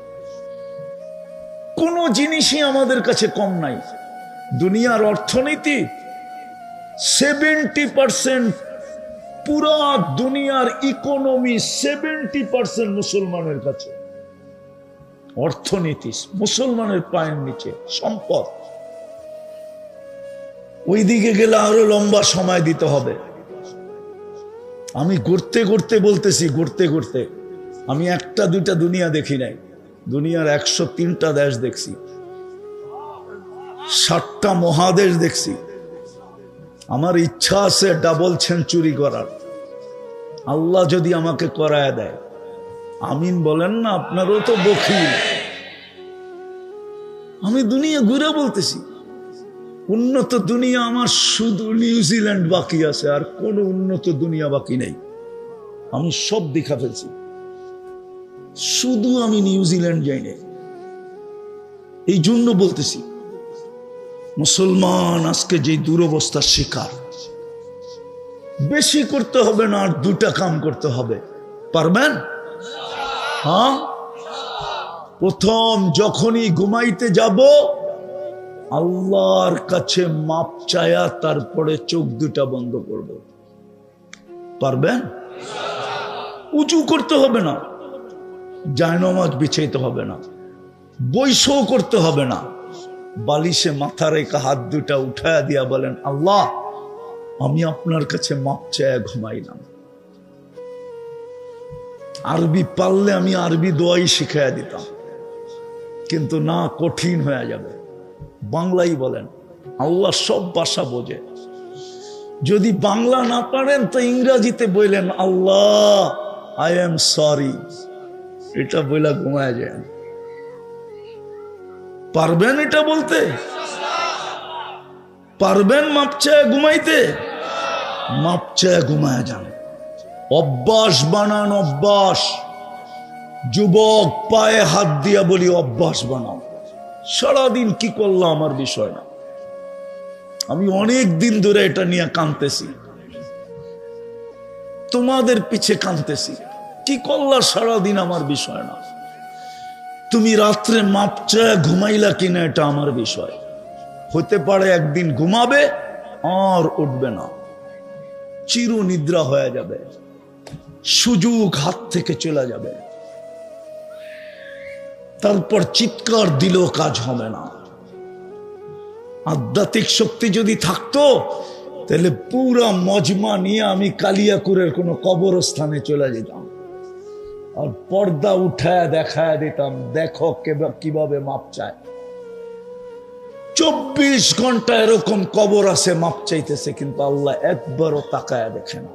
কোন জিনিসই আমাদের কাছে কম নাই। দুনিয়ার অর্থনীতি 70%, পুরা দুনিয়ার ইকোনমি 70% মুসলমানের কাছে। অর্থনীতি মুসলমানের পায়ের নিচে, সম্পদ। ওই দিকে গেলে আরো লম্বা সময় দিতে হবে। আমি ঘুরতে ঘুরতে বলতেছি, ঘুরতে ঘুরতে আমি 1-2টা দুনিয়া দেখি নাই। দুনিয়ার 103টা দেশ দেখছি, 7টা মহাদেশ দেখছি। আমার ইচ্ছা আছে ডাবল সেঞ্চুরি করার। আল্লাহ যদি আমাকে করায় দেয়, আমিন বলেন না, আপনারও তো বখিল। আমি দুনিয়া ঘুরে বলতেছি, উন্নত দুনিয়া আমার শুধু নিউজিল্যান্ড বাকি আছে, আর কোন উন্নত দুনিয়া বাকি নেই। আমি সব দেখা ফেলছি, শুধু আমি নিউজিল্যান্ড যাই না। এই জন্য বলতেছি মুসলমান আজকে যে দুরবস্থার শিকার। বেশি করতে হবে না, আর 2টা কাম করতে হবে। পারবেন? হ্যাঁ। প্রথম যখনই ঘুমাইতে যাব, আল্লাহর কাছে মাপ চায়া তারপরে চোখ 2টা বন্ধ করব। পারবেন? উঁচু করতে হবে না, জায়নামাজ বিছাইতে হবে না, বৈশও করতে হবে না। বালিশে মাথা রেখে হাত 2টা উঠায়া দিয়া বলেন, আল্লাহ আমি আপনার কাছে মাপ চায়া ঘুমাইলাম। আরবি পারলে আমি আরবি দোয়াই শিখাইয়া দিতাম, কিন্তু না, কঠিন হয়ে যাবে। বাংলাই বলেন, আল্লাহ সব ভাষা বোঝে। যদি বাংলা না পারেন তো ইংরেজিতে বললেন, আল্লাহ আই এম সরি, এটা বইলা ঘুমায় যায়। পারবেন এটা বলতে? পারবেন মাপ চায় ঘুমাইতে? মাপ চায় ঘুমায় যান। অভ্যাস বানান, অভ্যাস। যুবক পায়ে হাত দিয়া বলি, অভ্যাস বানাও। সারাদিন কি করলাম আমার বিষয় না। আমি অনেক দিন ধরে এটা নিয়ে কাঁদতেছি, তোমাদের পিছে কাঁদতেছি। কি করলা সারাদিন আমার বিষয় না। তুমি রাত্রে মাপ চায় ঘুমাইলা কিনা এটা আমার বিষয়। হতে পারে একদিন ঘুমাবে আর উঠবে না, চির নিদ্রা হয়ে যাবে, সুযোগ হাত থেকে চলে যাবে। তারপর চিৎকার দিলেও কাজ হবে না। আধ্যাত্মিক শক্তি যদি থাকতো তাহলে পুরা মজমা নিয়ে আমি কালিয়াকুরের কোনো কবরস্থানে চলে যেতাম, আর পর্দা উঠায় দেখায় দিতাম, দেখো কিভাবে মাপ চায়। 24 ঘন্টা এরকম কবর আছে মাপ চাইতেছে, কিন্তু আল্লাহ একবারও তাকায় দেখে না।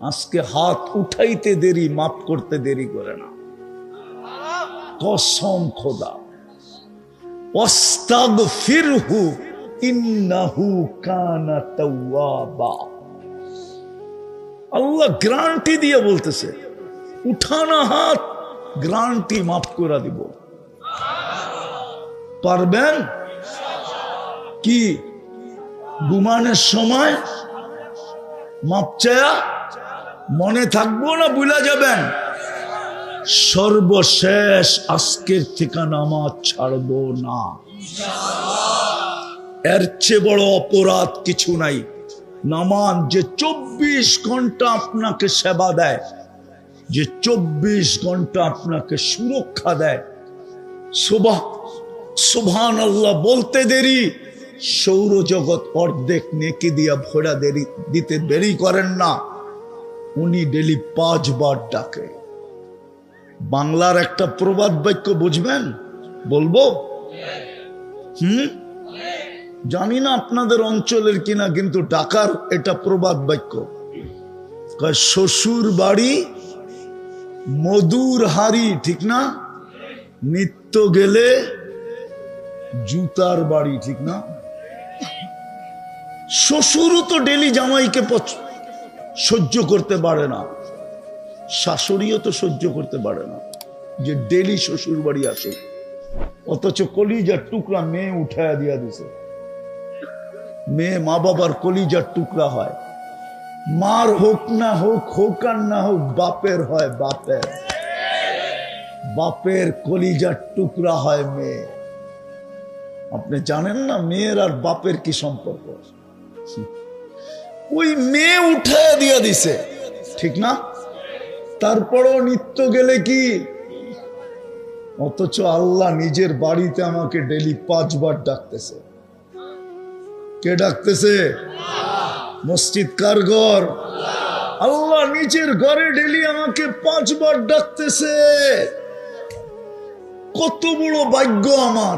আজকে হাত উঠাইতে দেরি, মাপ করতে দেরি করে না। কসম খোদা, ওয়াস্তাগফিরহু ইন্নাহু কানা তাওয়াবা। আল্লাহ গ্যারান্টি দিয়ে বলতেছে, উঠানা হাত, গ্যারান্টি মাফ করে দিব। পারবেন কি? ঘুমানোর সময় মাপ চায়া মনে থাকবো না ভুলে যাবেন? সর্বশেষ আজকের থেকে নামাজ ছাড়বো না। এর চেয়ে বড় অপরাধ কিছু নাই। নামাজ যে 24 ঘন্টা আপনাকে সেবা দেয়, যে 24 ঘন্টা আপনাকে সুরক্ষা দেয়, সুবহানাল্লাহ বলতে দেরি, সৌরজগৎ অর্ধেক নেকি দিয়া ভরা দিতে দেরি করেন না। উনি ডেলি 5 বার ডাকে। বাংলার একটা প্রবাদ বাক্য বুঝবেন? বলবো? জানি না আপনাদের অঞ্চলের কিনা, কিন্তু ঢাকার এটা প্রবাদ বাক্য। শ্বশুর বাড়ি মধুর হাড়ি, ঠিক না? নিত্য গেলে জুতার বাড়ি, ঠিক না? শ্বশুরও তো ডেলি জামাইকে সহ্য করতে পারে না, শাশুড়িও তো সহ্য করতে পারে না যে ডেলি শ্বশুর বাড়ি আসে। অথচ কলিজার টুকরা মেয়ে উঠায়া দিয়া দিছে। মেয়ে মা বাবার কলিজার টুকরা হয়। মার হোক না হোক, হোক আর না হোক, বাপের হয়। বাপের কলিজার টুকরা হয় মেয়ে। আপনি জানেন না মেয়ের আর বাপের কি সম্পর্ক? ওই মেয়ে উঠায়া দিয়া দিছে, ঠিক না? তারপরও নিত্য গেলে কি? অথচ আল্লাহ নিজের বাড়িতে আমাকে ডেলি 5 বার ডাকতেছে। কে ডাকতেছে? মসজিদ কার ঘর? আল্লাহ নিজের ঘরে ডেলি আমাকে 5 বার ডাকতেছে। কত বড় ভাগ্য আমার।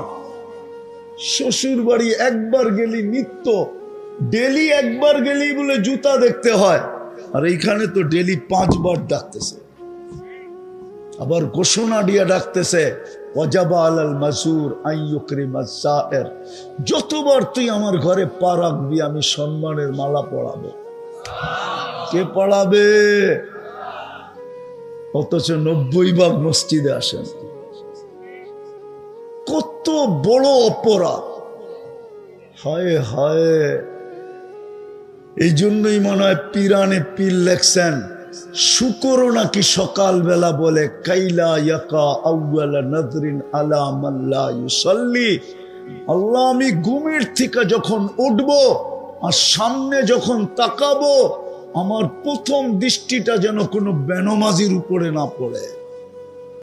শ্বশুর বাড়ি একবার গেলি নিত্য, ডেলি একবার গেলি বলে জুতা দেখতে হয়, আর এইখানে তো ডেলি 5 বার ডাকতেছে। আবার ঘোষণা দিয়া ডাকতেছে, ওয়াজাবা আলাল মাসুর আইয়ুকরিমাস সায়ের, যতবার তুই আমার ঘরে পা রাখবি আমি সম্মানের মালা পরাবো। কে পড়াবে? অথচ 90 ভাগ মসজিদে আসেন। কত বড় অপরাধ! হায় হায়! এই জন্যই মনে হয় পিরানে পীর লেখছেন, শুকর নাকি সকালবেলা বলে কাইলা ইয়াকা আউয়ালা নাযরিন আলা মান লা ইউসাল্লি। আল্লাহ, আমি ঘুমের থেকে যখন উঠব আর সামনে যখন তাকাবো, আমার প্রথম দৃষ্টিটা যেন কোনো বেনমাজির উপরে না পড়ে।